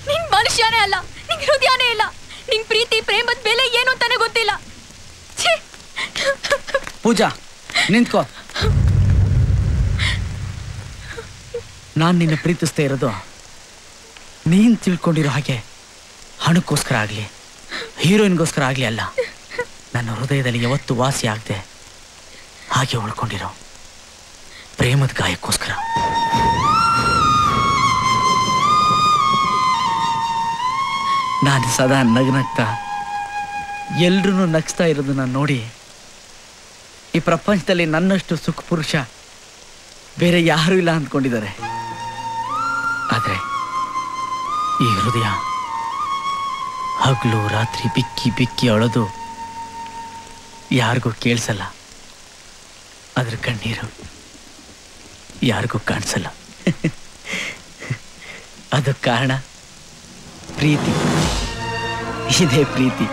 ನಿನ್ ಮನುಷ್ಯನೇ ಅಲ್ಲ, ನಿನ್ ಹೃದಯನೇ ಇಲ್ಲ, ನಿನ್ ಪ್ರೀತಿ ಪ್ರೇಮದ ಬೆಲೆ ಏನು ಅಂತಾನೆ ಗೊತ್ತಿಲ್ಲ. ಪೂಜಾ ನಿಂತ್ಕೋ. ನಾನು ನಿನ್ನ ಪ್ರೀತಿಸ್ತಾ ಇರೋದು ನೀನ್ ತಿಳ್ಕೊಂಡಿರೋ ಹಾಗೆ ಹಣಕ್ಕೋಸ್ಕರ ಆಗ್ಲಿ ಹೀರೋಯಿನ್ಗೋಸ್ಕರ ಆಗ್ಲಿ ಅಲ್ಲ. ನನ್ನ ಹೃದಯದಲ್ಲಿ ಯಾವತ್ತೂ ವಾಸಿ ಆಗದೆ ಹಾಗೆ ಉಳ್ಕೊಂಡಿರೋ ಪ್ರೇಮದ ಗಾಯಕ್ಕೋಸ್ಕರ. ನಾನು ಸದಾ ನಗ್ನಗ್ತಾ ಎಲ್ರೂ ನಗಿಸ್ತಾ ಇರೋದನ್ನ ನೋಡಿ ಈ ಪ್ರಪಂಚದಲ್ಲಿ ನನ್ನಷ್ಟು ಸುಖ ಪುರುಷ ಬೇರೆ ಯಾರೂ ಇಲ್ಲ ಅಂದ್ಕೊಂಡಿದ್ದಾರೆ. ಆದರೆ ಈ ಹೃದಯ ಹಗಲು ರಾತ್ರಿ ಬಿಕ್ಕಿ ಬಿಕ್ಕಿ ಅಳೋದು ಯಾರಿಗೂ ಕೇಳಿಸಲ್ಲ. ಅದ್ರ ಕಣ್ಣೀರು ಯಾರಿಗೂ ಕಾಣಿಸಲ್ಲ. ಅದಕ್ಕೆ ಕಾರಣ ಪ್ರೀತಿ. ಇದೇ ಪ್ರೀತಿ.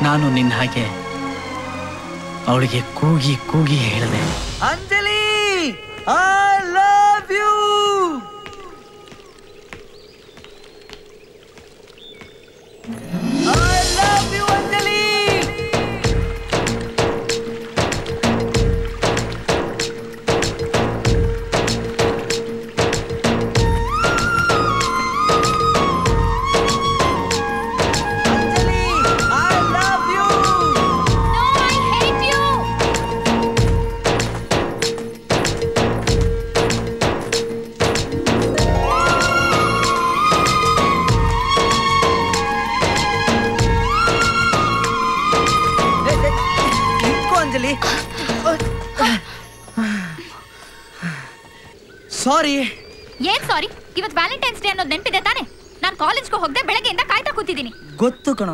ನಾನು ನಿನ್ನ ಹಾಗೆ ಅವಳಿಗೆ ಕೂಗಿ ಕೂಗಿ ಹೇಳಿದೆ, Anjali I love you. I love you, Anjali. Anjali, I love you. No, I hate you. Anjali, sorry. ಏನ್ ಸಾರಿ? ಇವತ್ತು ವ್ಯಾಲೆಂಟೈನ್ಸ್ ಡೇ ಅನ್ನೋದು ನೆನಪಿದೆ ತಾನೆ? ನಾನು ಕಾಲೇಜ್ಗೆ ಹೋಗದೆ ಬೆಳಗ್ಗೆಯಿಂದ ಕಾಯ್ತಾ ಕೂತಿದ್ದೀನಿ. ಗೊತ್ತು ಕಣ,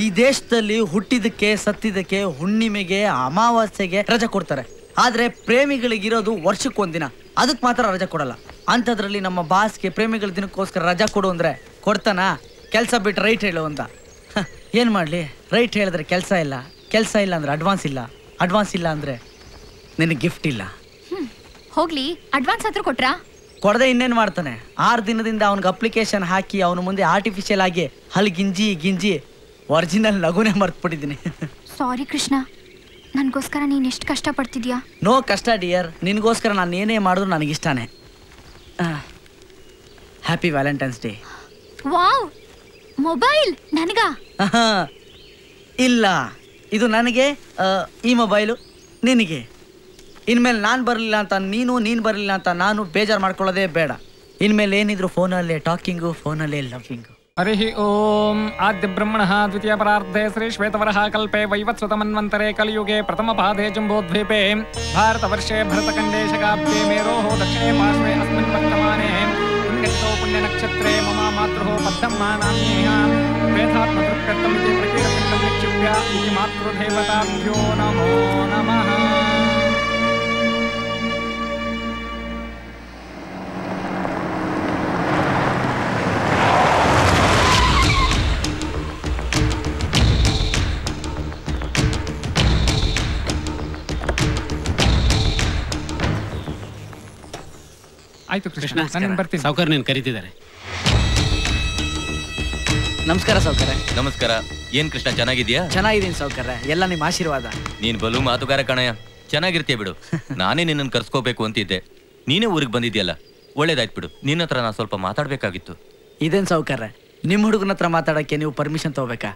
ಈ ದೇಶದಲ್ಲಿ ಹುಟ್ಟಿದಕ್ಕೆ ಸತ್ತಿದ್ದಕ್ಕೆ ಹುಣ್ಣಿಮೆಗೆ ಅಮಾವಾಸ್ಯೆಗೆ ರಜೆ ಕೊಡ್ತಾರೆ. ಆದರೆ ಪ್ರೇಮಿಗಳಿಗಿರೋದು ವರ್ಷಕ್ಕೊಂದಿನ, ಅದಕ್ಕೆ ಮಾತ್ರ ರಜಾ ಕೊಡಲ್ಲ. ಅಂಥದ್ರಲ್ಲಿ ನಮ್ಮ ಬಾಸ್ಗೆ ಪ್ರೇಮಿಗಳ ದಿನಕ್ಕೋಸ್ಕರ ರಜಾ ಕೊಡು ಅಂದರೆ ಕೊಡ್ತಾನ? ಕೆಲಸ ಬಿಟ್ಟು ರೈಟ್ ಹೇಳು ಅಂತ. ಏನು ಮಾಡಲಿ, ರೈಟ್ ಹೇಳಿದ್ರೆ ಕೆಲಸ ಇಲ್ಲ, ಕೆಲಸ ಇಲ್ಲ ಅಂದರೆ ಅಡ್ವಾನ್ಸ್ ಇಲ್ಲ, ಅಡ್ವಾನ್ಸ್ ಇಲ್ಲ ಅಂದರೆ ನಿನಗೆ ಗಿಫ್ಟ್ ಇಲ್ಲ. ಹೋಗ್ಲಿ, ಅಡ್ವಾನ್ಸ್ ಆದ್ರೂ ಕೊಟ್ರಾ? ಕೊಡದೆ ಇನ್ನೇನು ಮಾಡ್ತಾನೆ? 6 ದಿನದಿಂದ ಅವನಿಗೆ ಅಪ್ಲಿಕೇಶನ್ ಹಾಕಿ ಅವನ ಮುಂದೆ ಆರ್ಟಿಫಿಷಿಯಲ್ ಆಗಿ ಹಲ್ ಗಿಂಜಿ ಒರಿಜಿನಲ್ ನಗುನೇ ಮರ್ತ್ಬಿಟ್ಟಿದ್ದೀನಿ. ಸಾರಿ ಕೃಷ್ಣ, ನನಗೋಸ್ಕರ ನೀನು ಎಷ್ಟು ಕಷ್ಟಪಡ್ತಿದ್ಯಾ? ನೋ ಕಷ್ಟ ಡಿಯರ್, ನಿನಗೋಸ್ಕರ ನಾನು ಏನೇ ಮಾಡಿದ್ರು ನನಗಿಷ್ಟಾನೆ. Happy Valentine's day. Wow, mobile ನನಗ? ಇಲ್ಲ, ಇದು ನನಗೆ, ಈ ಮೊಬೈಲು ನಿನಗೆ. ಇನ್ಮೇಲೆ ನಾನು ಬರಲಿಲ್ಲ ಅಂತ ನೀನು ಬರಲಿಲ್ಲ ಅಂತ ನಾನು ಬೇಜಾರು ಮಾಡ್ಕೊಳ್ಳೋದೇ ಬೇಡ. ಇನ್ಮೇಲೆ ಏನಿದ್ರು ಫೋನಲ್ಲೇ ಟಾಕಿಂಗು, ಫೋನಲ್ಲೇ ಲವ್ವಿಂಗು. हरिः ओम आद्य ब्रह्मणः द्वितीय परार्धे श्री श्वेतवरः कल्पे वैवत्सतमन्वन्तरे कलियुगे प्रथमपादे जम्बोद्वीपे भारतवर्षे भरतखण्डे शकाब्दे मेरोः दक्षिणे पार्श्वे अस्मिन् वर्तमाने पुण्यतिथौ पुण्यनक्षत्रे मम मातृः पद्मम्मा नाम्न्याः वेदात्मदृक्कृतमिति प्रकीर्तितं निक्षिप्य इति मातृदेवताभ्यो नमो नमः. ಆಯ್ತು ಕೃಷ್ಣ, ನಾನು ಬರ್ತೀನಿ. ಸಾವುಕಾರ ನೀನು ಕರೀತಿದ್ದಾರೆ. ನಮಸ್ಕಾರ ಸಾವುಕಾರ. ನಮಸ್ಕಾರ. ಏನ್ ಕೃಷ್ಣ, ಚೆನ್ನಾಗಿದ್ಯಾ? ಚೆನ್ನಾಗಿದ್ದೀನಿ ಸಾವುಕಾರ, ಎಲ್ಲ ನಿಮ್ಮ ಆಶೀರ್ವಾದ. ನೀನ್ ಬಲು ಮಾತುಗಾರ ಕಣಯ್ಯ, ಚೆನ್ನಾಗಿರ್ತೀಯ ಬಿಡು. ನಾನೇ ನಿನ್ನನ್ನು ಕರ್ಸ್ಕೋಬೇಕು ಅಂತಿದ್ದೆ, ನೀನೇ ಊರಿಗೆ ಬಂದಿದ್ಯಲ್ಲ, ಒಳ್ಳೇದಾಯ್ತು ಬಿಡು. ನಿನ್ನ ಹತ್ರ ನಾನು ಸ್ವಲ್ಪ ಮಾತಾಡ್ಬೇಕಾಗಿತ್ತು. ಇದೇನು ಸಾವುಕಾರ, ನಿಮ್ಮ ಹುಡುಗನ ಹತ್ರ ಮಾತಾಡೋಕ್ಕೆ ನೀವು ಪರ್ಮಿಷನ್ ತಗೋಬೇಕಾ?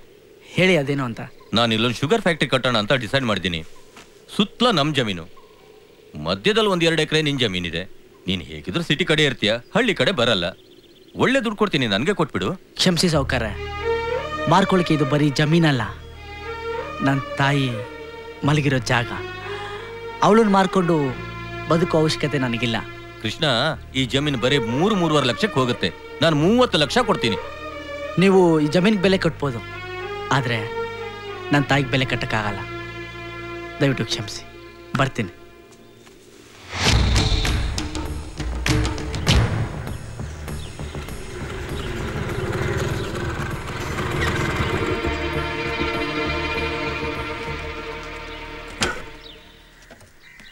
ಹೇಳಿ ಅದೇನು ಅಂತ. ನಾನು ಇಲ್ಲೊಂದು ಶುಗರ್ ಫ್ಯಾಕ್ಟ್ರಿ ಕಟ್ಟೋಣ ಅಂತ ಡಿಸೈಡ್ ಮಾಡಿದ್ದೀನಿ. ಸುತ್ತಲ ನಮ್ಮ ಜಮೀನು, ಮಧ್ಯದಲ್ಲಿ 1-2 ಎಕರೆ ನಿನ್ನ ಜಮೀನಿದೆ. ನೀನು ಹೇಗಿದ್ರು ಸಿಟಿ ಕಡೆ ಇರ್ತೀಯ, ಹಳ್ಳಿ ಕಡೆ ಬರಲ್ಲ. ಒಳ್ಳೆ ದುಡ್ಡು ಕೊಡ್ತೀನಿ, ನನಗೆ ಕೊಟ್ಬಿಡು. ಕ್ಷಮಿಸಿ ಸಾವುಕಾರ, ಮಾರ್ಕೊಳ್ಳಿಕ್ಕೆ ಇದು ಬರೀ ಜಮೀನಲ್ಲ, ನನ್ನ ತಾಯಿ ಮಲಗಿರೋ ಜಾಗ. ಅವಳನ್ನು ಮಾರ್ಕೊಂಡು ಬದುಕೋ ಅವಶ್ಯಕತೆ ನನಗಿಲ್ಲ. ಕೃಷ್ಣ, ಈ ಜಮೀನು ಬರೀ 3-3.5 ಲಕ್ಷಕ್ಕೆ ಹೋಗುತ್ತೆ. ನಾನು 30 ಲಕ್ಷ ಕೊಡ್ತೀನಿ. ನೀವು ಈ ಜಮೀನಿಗೆ ಬೆಲೆ ಕಟ್ಬೋದು, ಆದರೆ ನನ್ನ ತಾಯಿಗೆ ಬೆಲೆ ಕಟ್ಟಕ್ಕಾಗಲ್ಲ. ದಯವಿಟ್ಟು ಕ್ಷಮಿಸಿ, ಬರ್ತೀನಿ.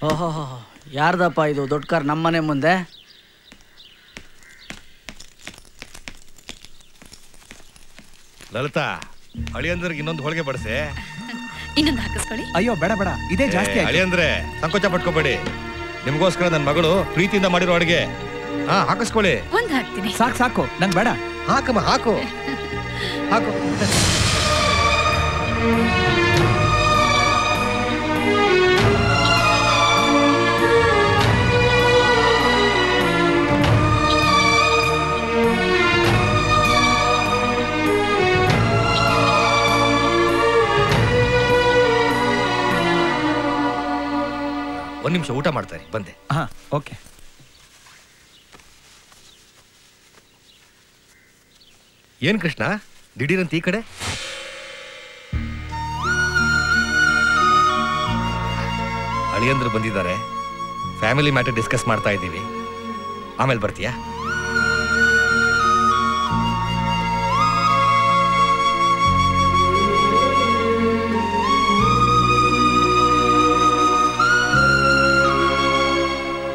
ಓಹೋ, ಯಾರ್ದಪ್ಪ ಇದು ದೊಡ್ಡ ಕಾರ್ ನಮ್ಮನೆ ಮುಂದೆ? ಲಲಿತಾ, ಅಳಿಯಂದ್ರಿಗೆ ಇನ್ನೊಂದು ಹೋಳಿಗೆ ಬಡಿಸೆ. ಇನ್ನೊಂದು ಹಾಕಿಸ್ಕೊಳ್ಳಿ. ಅಯ್ಯೋ ಬೇಡ ಬೇಡ, ಇದೇ ಜಾಸ್ತಿ. ಅಳಿಯಂದ್ರೆ ಸಂಕೋಚ ಪಟ್ಕೋಬೇಡಿ, ನಿಮಗೋಸ್ಕರ ನನ್ನ ಮಗಳು ಪ್ರೀತಿಯಿಂದ ಮಾಡಿರೋ ಅಡುಗೆ. ಹಾಕಿಸ್ಕೊಳ್ಳಿ. ಒಂದು ಹಾಕ್ತೀನಿ. ಸಾಕು ಸಾಕು, ನಂಗೆ ಬೇಡ. ಹಾಕಮ್ಮ, ಹಾಕು ಹಾಕು. ಒಂದು ನಿಮಿಷ ಊಟ ಮಾಡ್ತಾರೆ, ಬಂದೆ. ಓಕೆ. ಏನ್ ಕೃಷ್ಣ, ದಿಢೀರಂತ ಈ ಕಡೆ? ಅಳಿಯಂದ್ರು ಬಂದಿದ್ದಾರೆ, ಫ್ಯಾಮಿಲಿ ಮ್ಯಾಟರ್ ಡಿಸ್ಕಸ್ ಮಾಡ್ತಾ ಇದ್ದೀವಿ. ಆಮೇಲೆ ಬರ್ತೀಯಾ?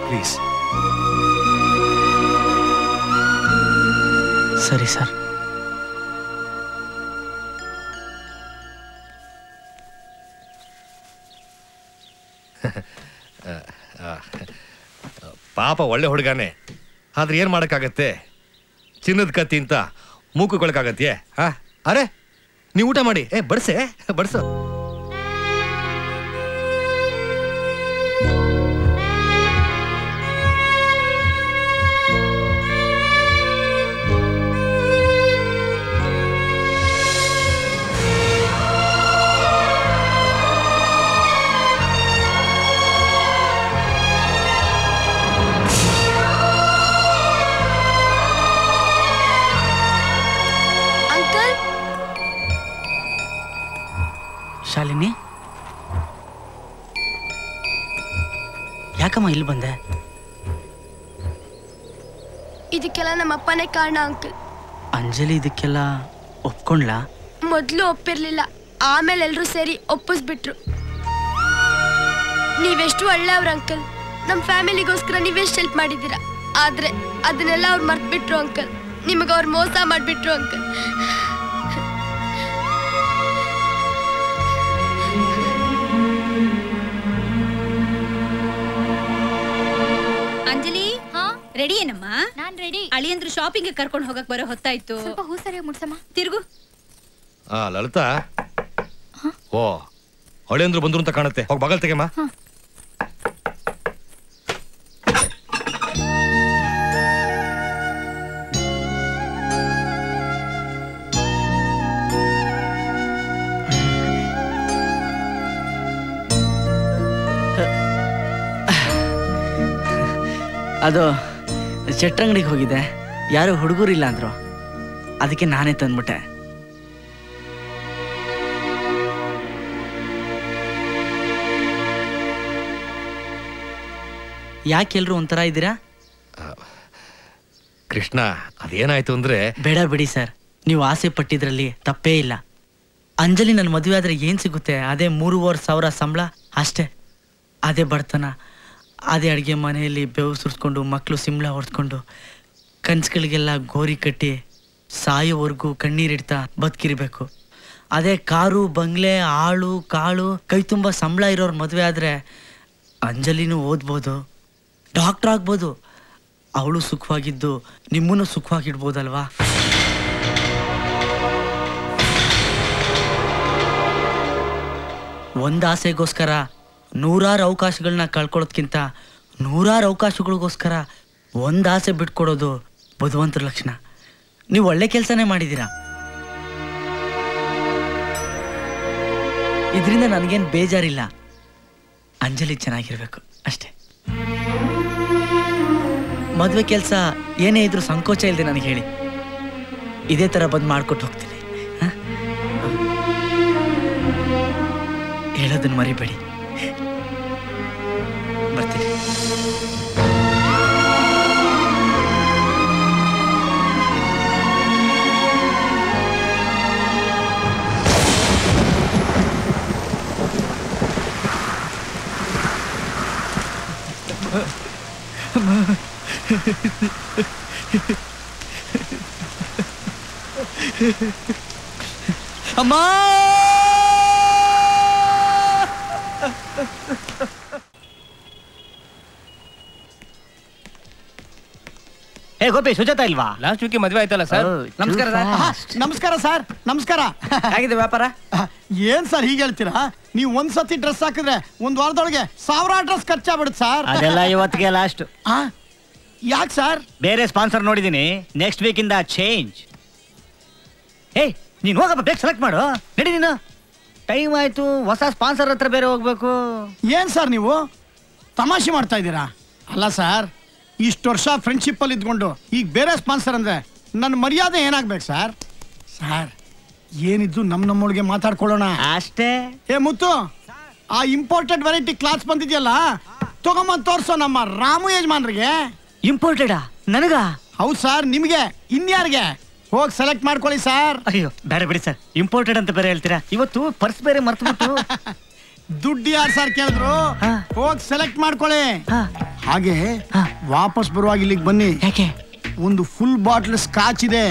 ಪ್ಲೀಸ್. ಸರಿ ಸರ್. ಪಾಪ ಒಳ್ಳೆ ಹುಡುಗಾನೆ, ಆದ್ರೆ ಏನ್ ಮಾಡಕ್ಕಾಗತ್ತೆ? ಚಿನ್ನದ ಕತ್ತಿ ಅಂತ ಮೂಕುಕೊಳಕಾಗತ್ತೆ? ಅರೆ, ನೀವು ಊಟ ಮಾಡಿ. ಬಡ್ಸೆ, ಬಡ್ಸು. ಯಾಕಮ್ಮ ಇಲ್ಲಿ ಬಂದೆ? ಇದಕ್ಕೆಲ್ಲ ನಮ್ಮ ಅಪ್ಪನೇ ಕಾರಣ ಅಂಕಲ್. ಅಂಜಲಿ ಇದಕ್ಕೆಲ್ಲ ಒಪ್ಕೊಂಡ್ಲಾ? ಮೊದಲು ಒಪ್ಪಿರ್ಲಿಲ್ಲ, ಆಮೇಲೆ ಎಲ್ಲರೂ ಸೇರಿ ಒಪ್ಪಿಸ್ಬಿಟ್ರು. ನೀವೆಷ್ಟು ಒಳ್ಳೆಯವ್ರ ಅಂಕಲ್. ನಮ್ಮ ಫ್ಯಾಮಿಲಿಗೋಸ್ಕರ ನೀವೆಷ್ಟು ಹೆಲ್ಪ್ ಮಾಡಿದ್ದೀರಾ. ಆದ್ರೆ ಅದನ್ನೆಲ್ಲ ಅವ್ರು ಮರ್ತ್ಬಿಟ್ರು ಅಂಕಲ್. ನಿಮಗೆ ಅವ್ರು ಮೋಸ ಮಾಡಿಬಿಟ್ರು ಅಂಕಲ್. ಅಂಜಲಿ, ರೆಡಿ ಏನಮ್ಮ? ನಾನ್ ರೆಡಿ. ಅಳಿಯಂದ್ರು ಶಾಪಿಂಗ್ ಕರ್ಕೊಂಡು ಹೋಗಕ್ ಬರೋ ಹೊತ್ತಾಯ್ತು. ಸ್ವಲ್ಪ ಹೂ ಸರಿಯಾಗಿ ಮುಡ್ಸಮ್ಮ. ತಿರುಗು. ಲಲಿತಾ, ಓ ಹಳೆಂದ್ರು ಬಂದ್ರು ಅಂತ ಕಾಣುತ್ತೆ. ಹೋಗಿ ಬಗಲ್ ತೆಗೆಮ್ಮ. ಅದು ಚಟ್ರಂಗಡಿಗೆ ಹೋಗಿದೆ, ಯಾರು ಹುಡುಗರಿಲ್ಲ ಅಂದ್ರು, ಅದಕ್ಕೆ ನಾನೇ ತಂದ್ಬಿಟ್ಟೆ. ಯಾಕೆಲ್ರು ಒಂಥರ ಇದ್ದೀರಾ? ಕೃಷ್ಣ, ಅದೇನಾಯ್ತು ಅಂದ್ರೆ... ಬೇಡ ಬಿಡಿ ಸರ್, ನೀವು ಆಸೆ ಪಟ್ಟಿದ್ರಲ್ಲಿ ತಪ್ಪೇ ಇಲ್ಲ. ಅಂಜಲಿ ನನ್ನ ಮದುವೆ ಆದ್ರೆ ಏನ್ ಸಿಗುತ್ತೆ? ಅದೇ 3,500 ಸಂಬಳ ಅಷ್ಟೇ. ಅದೇ ಬಡತನ, ಅದೇ ಅಡುಗೆ ಮನೆಯಲ್ಲಿ ಬೆವು ಸುರಿಸ್ಕೊಂಡು ಮಕ್ಕಳು ಸಿಂಬಳ ಹೊಡ್ಸ್ಕೊಂಡು ಕನ್ಸುಗಳಿಗೆಲ್ಲ ಗೋರಿ ಕಟ್ಟಿ ಸಾಯೋವರೆಗೂ ಕಣ್ಣೀರಿಡ್ತಾ ಬದುಕಿರ್ಬೇಕು. ಅದೇ ಕಾರು ಬಂಗ್ಲೆ ಆಳು ಕಾಳು ಕೈ ತುಂಬ ಸಂಬಳ ಇರೋರು ಮದುವೆ ಆದರೆ ಅಂಜಲಿನೂ ಓದ್ಬೋದು, ಡಾಕ್ಟ್ರ್ ಆಗ್ಬೋದು, ಅವಳು ಸುಖವಾಗಿದ್ದು ನಿಮ್ಮನ್ನು ಸುಖವಾಗಿಡ್ಬೋದಲ್ವಾ? ಒಂದು ಆಸೆಗೋಸ್ಕರ 100 ಅವಕಾಶಗಳನ್ನ ಕಳ್ಕೊಳ್ಳೋದ್ಕಿಂತ 100 ಅವಕಾಶಗಳಿಗೋಸ್ಕರ ಒಂದು ಆಸೆ ಬಿಟ್ಕೊಡೋದು ಬುದ್ಧಿವಂತರ ಲಕ್ಷಣ. ನೀವು ಒಳ್ಳೆ ಕೆಲಸನೇ ಮಾಡಿದ್ದೀರಾ. ಇದರಿಂದ ನನಗೇನು ಬೇಜಾರಿಲ್ಲ. ಅಂಜಲಿ ಚೆನ್ನಾಗಿರ್ಬೇಕು ಅಷ್ಟೇ. ಮದುವೆ ಕೆಲಸ ಏನೇ ಇದ್ರೂ ಸಂಕೋಚ ಇಲ್ಲದೆ ನನಗೆ ಹೇಳಿ, ಇದೇ ಥರ ಬಂದು ಮಾಡಿಕೊಟ್ಟು ಹೋಗ್ತೀನಿ. ಹೇಳೋದನ್ನು ಮರಿಬೇಡಿ. ಬರ್ತೀನಿ. ಅಮ್ಮ, ಹೇ ಗೋಪಿ, ಸುಜಾತ ಇಲ್ವಾ? ಲಾಸ್ಟ್ ವೀಕ್ ಮದುವೆ ಆಯ್ತಲ್ಲ ಸರ್. ನಮಸ್ಕಾರ. ನಮಸ್ಕಾರ ಸರ್. ನಮಸ್ಕಾರ. ಹೇಗಿದೆ ವ್ಯಾಪಾರ? ಏನ್ ಸರ್ ಹೀಗೆ ಹೇಳ್ತೀರಾ? ನೀವು ಒಂದ್ಸತಿ ಡ್ರೆಸ್ ಹಾಕಿದ್ರೆ 1 ವಾರದೊಳಗೆ 1000 ಡ್ರೆಸ್ ಖರ್ಚಾಗ್ಬಿಡುತ್ತೆ ಸರ್. ಅದೆಲ್ಲ ಇವತ್ತಿಗೆ ಲಾಸ್ಟ್. ಯಾಕೆ ಸರ್? ಬೇರೆ ಸ್ಪಾನ್ಸರ್ ನೋಡಿದೀನಿ, ನೆಕ್ಸ್ಟ್ ವೀಕ್ ಇಂದ ಚೇಂಜ್. ಹೇ, ನೀನು ಹೋಗಪ್ಪ, ಬೇಗ ಸೆಲೆಕ್ಟ್ ಮಾಡು. ನಡಿ ನೀನು. ಟೈಮ್ ಆಯ್ತು, ಹೊಸ ಸ್ಪಾನ್ಸರ್ ಹತ್ರ ಬೇರೆ ಹೋಗ್ಬೇಕು. ಏನ್ ಸರ್ ನೀವು ತಮಾಷೆ ಮಾಡ್ತಾ ಇದ್ದೀರಾ? ಅಲ್ಲ ಸರ್, ಇಷ್ಟು ವರ್ಷ ಫ್ರೆಂಡ್ಶಿಪ್ ಅಲ್ಲಿ ಇದ್ಕೊಂಡು ಈಗ ಬೇರೆ ಸ್ಪಾನ್ಸರ್ ಅಂದ್ರೆ ನನ್ನ ಮರ್ಯಾದೆ ಏನಾಗ್ಬೇಕು ಸರ್? ಸರ್, ಏನಿದ್ದು ನಮ್ಮೊಳಗೆ ಮಾತಾಡ್ಕೊಳ್ಳೋಣ ಅಷ್ಟೇ. ಏ ಮುತ್ತು, ಆ ಇಂಪೋರ್ಟೆಡ್ ವೆರೈಟಿ ಕ್ಲಾಸ್ ಬಂದಿದ್ಯಲ್ಲ, ತಗೊಂಬಂದ್ ತೋರ್ಸೋ ನಮ್ಮ ರಾಮು ಯಜಮಾನ್ರಿಗೆ. ಇಂಪೋರ್ಟೆಡಾ? ನನಗ? ಹೌದು ಸರ್, ನಿಮ್ಗೆ. ಇನ್ಯಾರಿಗೆ? ಹೋಗಿ ಸೆಲೆಕ್ಟ್ ಮಾಡ್ಕೊಳ್ಳಿ ಸರ್. ಅಯ್ಯೋ ಬೇರೆ ಬಿಡಿ ಸರ್, ಇಂಪೋರ್ಟೆಡ್ ಅಂತ ಬೇರೆ ಹೇಳ್ತೀರಾ. ಇವತ್ತು ಪರ್ಸ್ ಬೇರೆ ಮರ್ತ್ಬಿಟ್ಟು. ದುಡ್ಡು ಯಾರು ಸರ್ ಕೇಳಿದ್ರು? ಹೋಗಿ ಸೆಲೆಕ್ಟ್ ಮಾಡ್ಕೊಳ್ಳಿ. ಹಾಗೆ ವಾಪಸ್ ಬರುವಾಗ ಇಲ್ಲಿಗೆ ಬನ್ನಿ. ಯಾಕೆ? ಒಂದು ಫುಲ್ ಬಾಟ್ಲ್ ಸ್ಕಾಚ್ ಇದೆ,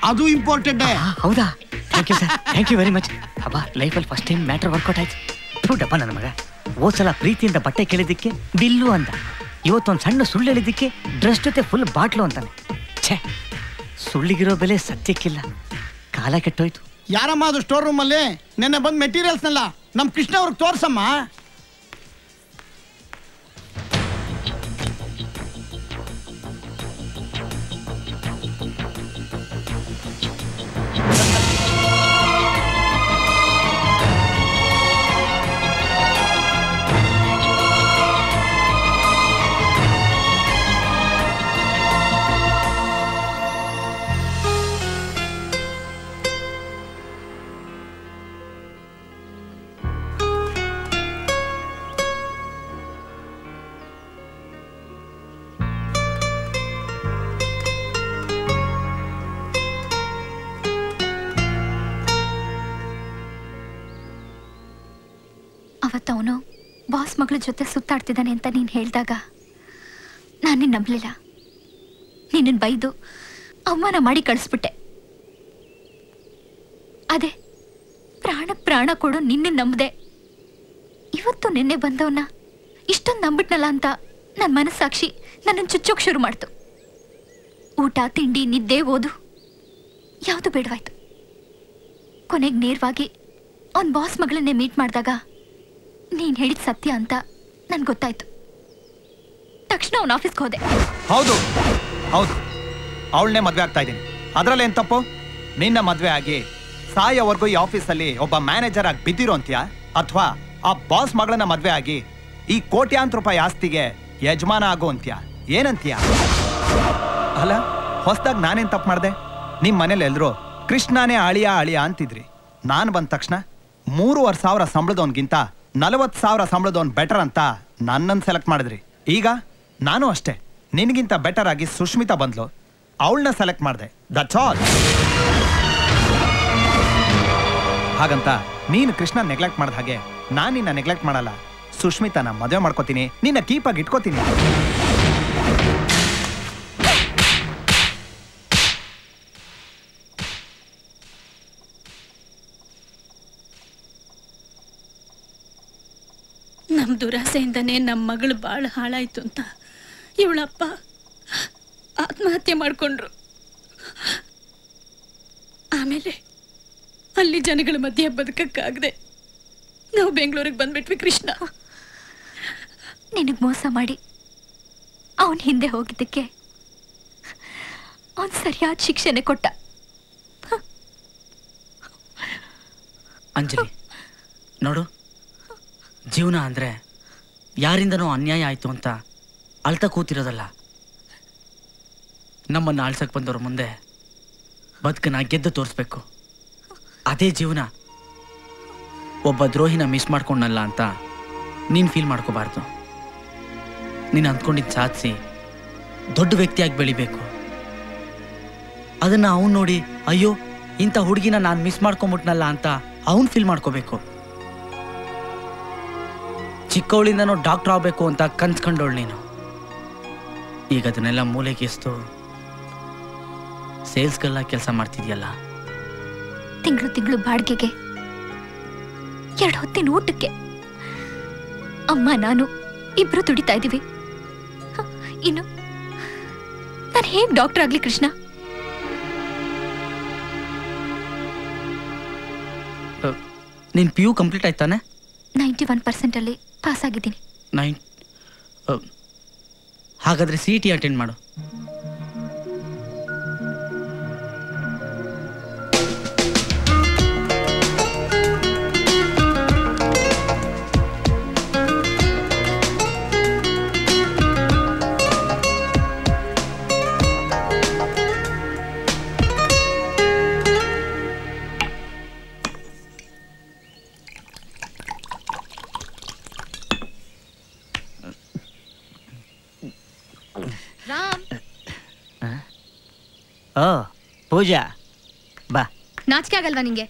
ಅದು ಇಂಪೋರ್ಟೆಡ್. ಹೌದಾ? Thank you sir, thank you very much. ಅಬ್ಬ, ಲೈಫಲ್ಲಿ ಫಸ್ಟ್ ಟೈಮ್ ಮ್ಯಾಟರ್ ವರ್ಕೌಟ್ ಆಯ್ತು. ಥೂಡಪ್ಪ ನನ್ನ ಮಗ. ಹೋದ್ಸಲ ಪ್ರೀತಿಯಿಂದ ಬಟ್ಟೆ ಕೇಳಿದ್ದಕ್ಕೆ ಬಿಲ್ಲು ಅಂದ, ಇವತ್ತೊಂದು ಸಣ್ಣ ಸುಳ್ಳು ಹೇಳಿದ್ದಕ್ಕೆ ಡ್ರೆಸ್ ಜೊತೆ ಫುಲ್ ಬಾಟ್ಲು ಅಂತಾನೆ. ಛೇ, ಸುಳ್ಳಿಗಿರೋ ಬೆಲೆ ಸತ್ಯಕ್ಕಿಲ್ಲ. ಕಾಲ ಕೆಟ್ಟೋಯ್ತು. ಯಾರಮ್ಮ ಅದು ಸ್ಟೋರ್ ರೂಮ್ ಅಲ್ಲಿ ನೆನ್ನೆ ಬಂದ್ ಮೆಟೀರಿಯಲ್ಸ್ನೆಲ್ಲ ನಮ್ ಕೃಷ್ಣ ಅವ್ರಿಗೆ ತೋರ್ಸಮ್ಮ. ಅವತ್ತು ಬಾಸ್ ಮಗಳ ಜೊತೆ ಸುತ್ತಾಡ್ತಿದ್ದಾನೆ ಅಂತ ನೀನು ಹೇಳಿದಾಗ ನಾನೇ ನಂಬಲಿಲ್ಲ. ನಿನ್ನನ್ನು ಬೈದು ಅವಮಾನ ಮಾಡಿ ಕಳಿಸ್ಬಿಟ್ಟೆ. ಅದೇ ಪ್ರಾಣ ಕೊಡು ನಿನ್ನೆ ನಂಬದೆ ಇವತ್ತು ನಿನ್ನೆ ಬಂದವನ್ನ ಇಷ್ಟೊಂದು ನಂಬಿಟ್ನಲ್ಲ ಅಂತ ನನ್ನ ಮನಸ್ಸಾಕ್ಷಿ ನನ್ನನ್ನು ಚುಚ್ಚೋಕ್ ಶುರು ಮಾಡ್ತು. ಊಟ ತಿಂಡಿ ನಿದ್ದೆ ಓದು ಯಾವುದು ಬೇಡವಾಯ್ತು. ಕೊನೆಗೆ ನೇರವಾಗಿ ಅವನ ಬಾಸ್ ಮಗಳನ್ನೇ ಮೀಟ್ ಮಾಡಿದಾಗ ನೀನು ಹೇಳಿದ ಸತ್ಯ ಅಂತ ನನ್ಗೆ ಗೊತ್ತಾಯ್ತು. ತಕ್ಷಣ ಅವನ ಆಫೀಸ್ಗೆ ಹೋದೆ. ಹೌದು ಅವಳನ್ನೇ ಮದ್ವೆ ಆಗ್ತಾ ಇದ್ದೀನಿ. ಅದರಲ್ಲೇನು ತಪ್ಪು? ನಿನ್ನ ಮದ್ವೆ ಆಗಿ ಸಾಯೋವರೆಗೂ ಈ ಆಫೀಸಲ್ಲಿ ಒಬ್ಬ ಮ್ಯಾನೇಜರ್ ಆಗಿ ಬಿದ್ದಿರೋ ಅಂತ್ಯಾ, ಅಥವಾ ಆ ಬಾಸ್ ಮಗಳನ್ನ ಮದ್ವೆ ಆಗಿ ಈ ಕೋಟ್ಯಾಂತರ ರೂಪಾಯಿ ಆಸ್ತಿಗೆ ಯಜಮಾನ ಆಗೋ ಅಂತ್ಯಾ? ಏನಂತ್ಯಾ? ಅಲ್ಲ, ಹೊಸದಾಗಿ ನಾನೇನ್ ತಪ್ಪು ಮಾಡಿದೆ? ನಿಮ್ಮ ಮನೇಲಿ ಎಲ್ರು ಕೃಷ್ಣನೇ ಅಳಿಯ ಅಂತಿದ್ರಿ. ನಾನು ಬಂದ ತಕ್ಷಣ 3,500 ಸಂಬಳದವನ್ಗಿಂತ 40,000 ಸಂಬಳದವನ್ ಬೆಟರ್ ಅಂತ ನನ್ನನ್ನು ಸೆಲೆಕ್ಟ್ ಮಾಡಿದ್ರಿ. ಈಗ ನಾನು ಅಷ್ಟೇ, ನಿನಗಿಂತ ಬೆಟರ್ ಆಗಿ ಸುಷ್ಮಿತಾ ಬಂದ್ಲು, ಅವಳನ್ನ ಸೆಲೆಕ್ಟ್ ಮಾಡಿದೆ. That's all. ಹಾಗಂತ ನೀನು ಕೃಷ್ಣ ನೆಗ್ಲೆಕ್ಟ್ ಮಾಡಿದ ಹಾಗೆ ನಾನು ನಿನ್ನ ನೆಗ್ಲೆಕ್ಟ್ ಮಾಡಲ್ಲ. ಸುಷ್ಮಿತಾನ ಮದುವೆ ಮಾಡ್ಕೋತೀನಿ, ನಿನ್ನ ಕೀಪಾಗಿ ಇಟ್ಕೋತೀನಿ. ನಮ್ಮ ದುರಾಸೆಯಿಂದನೇ ನಮ್ಮ ಮಗಳು ಭಾಳ ಹಾಳಾಯ್ತು ಅಂತ ಇವಳಪ್ಪ ಆತ್ಮಹತ್ಯೆ ಮಾಡಿಕೊಂಡ್ರು. ಆಮೇಲೆ ಅಲ್ಲಿ ಜನಗಳ ಮಧ್ಯೆ ಬದುಕಕ್ಕಾಗದೆ ನಾವು ಬೆಂಗಳೂರಿಗೆ ಬಂದ್ಬಿಟ್ವಿ. ಕೃಷ್ಣ ನಿನಗೆ ಮೋಸ ಮಾಡಿ ಅವನ ಹಿಂದೆ ಹೋಗಿದ್ದಕ್ಕೆ ಅವನು ಸರಿಯಾದ ಶಿಕ್ಷೆನೆ ಕೊಟ್ಟ. ಅಂಜಲಿ ನೋಡು, ಜೀವನ ಅಂದರೆ ಯಾರಿಂದನೋ ಅನ್ಯಾಯ ಆಯಿತು ಅಂತ ಅಳ್ತಾ ಕೂತಿರೋದಲ್ಲ. ನಮ್ಮನ್ನು ಆಳ್ಸಕ್ಕೆ ಬಂದವ್ರ ಮುಂದೆ ಬದುಕನ್ನ ಗೆದ್ದು ತೋರಿಸ್ಬೇಕು. ಅದೇ ಜೀವನ. ಒಬ್ಬ ದ್ರೋಹಿನ ಮಿಸ್ ಮಾಡ್ಕೊಂಡಲ್ಲ ಅಂತ ನೀನು ಫೀಲ್ ಮಾಡ್ಕೋಬಾರ್ದು. ನೀನು ಅಂದ್ಕೊಂಡಿದ್ದು ಸಾಧಿಸಿ ದೊಡ್ಡ ವ್ಯಕ್ತಿಯಾಗಿ ಬೆಳಿಬೇಕು. ಅದನ್ನು ಅವನು ನೋಡಿ ಅಯ್ಯೋ ಇಂಥ ಹುಡುಗಿನ ನಾನು ಮಿಸ್ ಮಾಡ್ಕೊಂಬಿಟ್ನಲ್ಲ ಅಂತ ಅವನು ಫೀಲ್ ಮಾಡ್ಕೋಬೇಕು. ಚಿಕ್ಕವಳಿಂದನೂ ಡಾಕ್ಟರ್ ಆಗಬೇಕು ಅಂತ ಕನ್ಸ್ಕೊಂಡವಳು ನೀನು. ಈಗ ಅದನ್ನೆಲ್ಲ ಮೂಲೆಗೆ ಎಸ್ತು ಸೇಲ್ಸ್ಗೆಲ್ಲ ಕೆಲಸ ಮಾಡ್ತಿದ್ಯಲ್ಲ. ತಿಂಗಳು ಬಾಡಿಗೆಗೆ 2 ಹೊತ್ತಿನ ಊಟಕ್ಕೆ ಅಮ್ಮ ನಾನು ಇಬ್ರು ದುಡಿತಾ ಇದ್ದೀವಿ. ಇನ್ನು ನಾನು ಹೇಗೆ ಡಾಕ್ಟರ್ ಆಗ್ಲಿ ಕೃಷ್ಣ? ನೀನು PU ಕಂಪ್ಲೀಟ್ ಆಯ್ತಾನೆ? 91% ಅಲ್ಲಿ ಪಾಸ್ ಆಗಿದ್ದೀನಿ. ಹಾಗಾದ್ರೆ CET ಅಟೆಂಡ್ ಮಾಡು. ಓ ಪೂಜಾ ಬಾ. ನಾಚಿಕೆ ಆಗಲ್ವಾ ನಿಂಗೆ?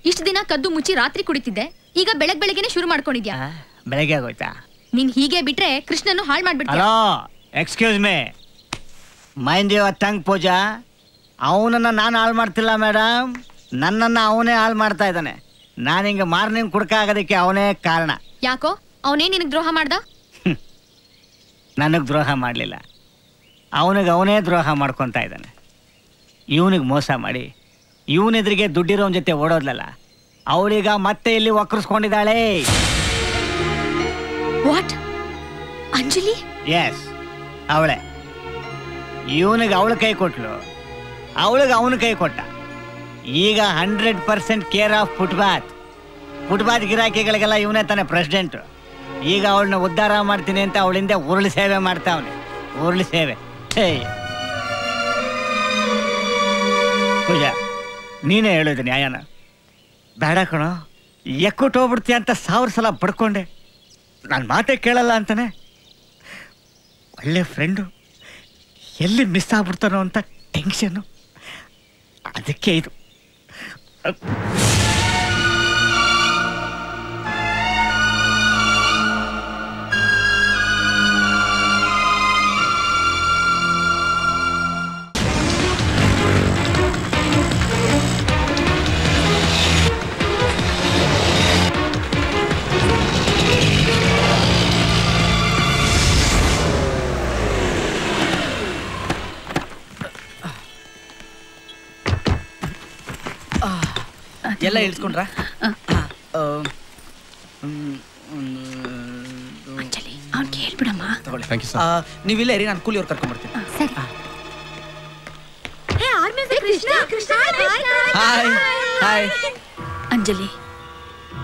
ಇಷ್ಟು ದಿನ ಕದ್ದು ಮುಚ್ಚಿ ರಾತ್ರಿ ಕುಡಿತಿದ್ದೆ, ಈಗ ಬೆಳಗ್ಗೆನೆ ಶುರು ಮಾಡ್ಕೊಂಡಿದ್ಯಾ? ಬೆಳಗ್ಗೆ ಆಗೋಯ್ತಾ? ನೀನ್ ಹೀಗೆ ಬಿಟ್ರೆ ಕೃಷ್ಣನ್ನು ಹಾಳು ಮಾಡ್ಬಿಡ್ತೀಯ. Hello, excuse me, mind your tongue Pooja. ಅವನನ್ನು ನಾನು ಹಾಳು ಮಾಡ್ತಿಲ್ಲ ಮೇಡಮ್, ನನ್ನನ್ನು ಅವನೇ ಹಾಳು ಮಾಡ್ತಾ ಇದ್ದಾನೆ. ನಾನು ಹಿಂಗೆ ಮಾರ್ನಿಂಗ್ ಕುಡ್ಕಾಗೋದಕ್ಕೆ ಅವನೇ ಕಾರಣ. ಯಾಕೋ ಅವನೇ ನಿನಗೆ ದ್ರೋಹ ಮಾಡ್ದ? ನನಗೆ ದ್ರೋಹ ಮಾಡಲಿಲ್ಲ, ಅವನಿಗೆ ಅವನೇ ದ್ರೋಹ ಮಾಡ್ಕೊತಾ ಇದ್ದಾನೆ. ಇವನಿಗೆ ಮೋಸ ಮಾಡಿ ಇವನೆದ್ರಿಗೆ ದುಡ್ಡಿರೋನ್ ಜೊತೆ ಓಡೋದ್ಲಲ್ಲ, ಅವಳೀಗ ಮತ್ತೆ ಇಲ್ಲಿ ಒಕ್ಕರ್ಸ್ಕೊಂಡಿದ್ದಾಳೆ. ವಾಟ್? ಅಂಜಲಿ? ಎಸ್, ಅವಳೆ. ಇವನಿಗೆ ಅವಳ ಕೈ ಕೊಟ್ಲು, ಅವಳಿಗೆ ಅವನ ಕೈ ಕೊಟ್ಟ. ಈಗ 100% ಕೇರ್ ಆಫ್ ಫುಟ್ಪಾತ್ ಗಿರಾಕಿಗಳಿಗೆಲ್ಲ ಇವನೇ ತಾನೆ ಪ್ರೆಸಿಡೆಂಟು. ಈಗ ಅವಳನ್ನ ಉದ್ಧಾರ ಮಾಡ್ತೀನಿ ಅಂತ ಅವಳಿಂದ ಉರುಳು ಸೇವೆ ಮಾಡ್ತಾವನೆ. ಉರುಳು ಸೇವೆ. ಪೂಜಾ, ನೀನೇ ಹೇಳೋದು ನ್ಯಾಯನ? ಬೇಡ ಕಣೋ, ಎಕ್ಕುಟ್ಟು ಹೋಗ್ಬಿಡ್ತೀಯ ಅಂತ 1000 ಸಲ ಪಡ್ಕೊಂಡೆ. ನನ್ನ ಮಾತೇ ಕೇಳಲ್ಲ ಅಂತಾನೆ. ಒಳ್ಳೆ ಫ್ರೆಂಡು ಎಲ್ಲಿ ಮಿಸ್ ಆಗ್ಬಿಡ್ತಾನೋ ಅಂತ ಟೆನ್ಷನ್ನು. ಅದಕ್ಕೆ ಇದು. ಎಲ್ಲ ಇಳಿಸ್ಕೊಂಡ್ರ ಅಂಜಲಿ ಅವ್ನಿಗೆ ಹೇಳ್ಬಿಡಮ್ಮ. ತಗೊಳ್ಳಿ. ನೀವಿಲ್ಲ ರೀ, ನಾನು ಕೂಲಿಯವ್ರು ಕರ್ಕೊಂಡ್ಬರ್ತೀನಿ. ಸರಿ. Hi hi. ಅಂಜಲಿ,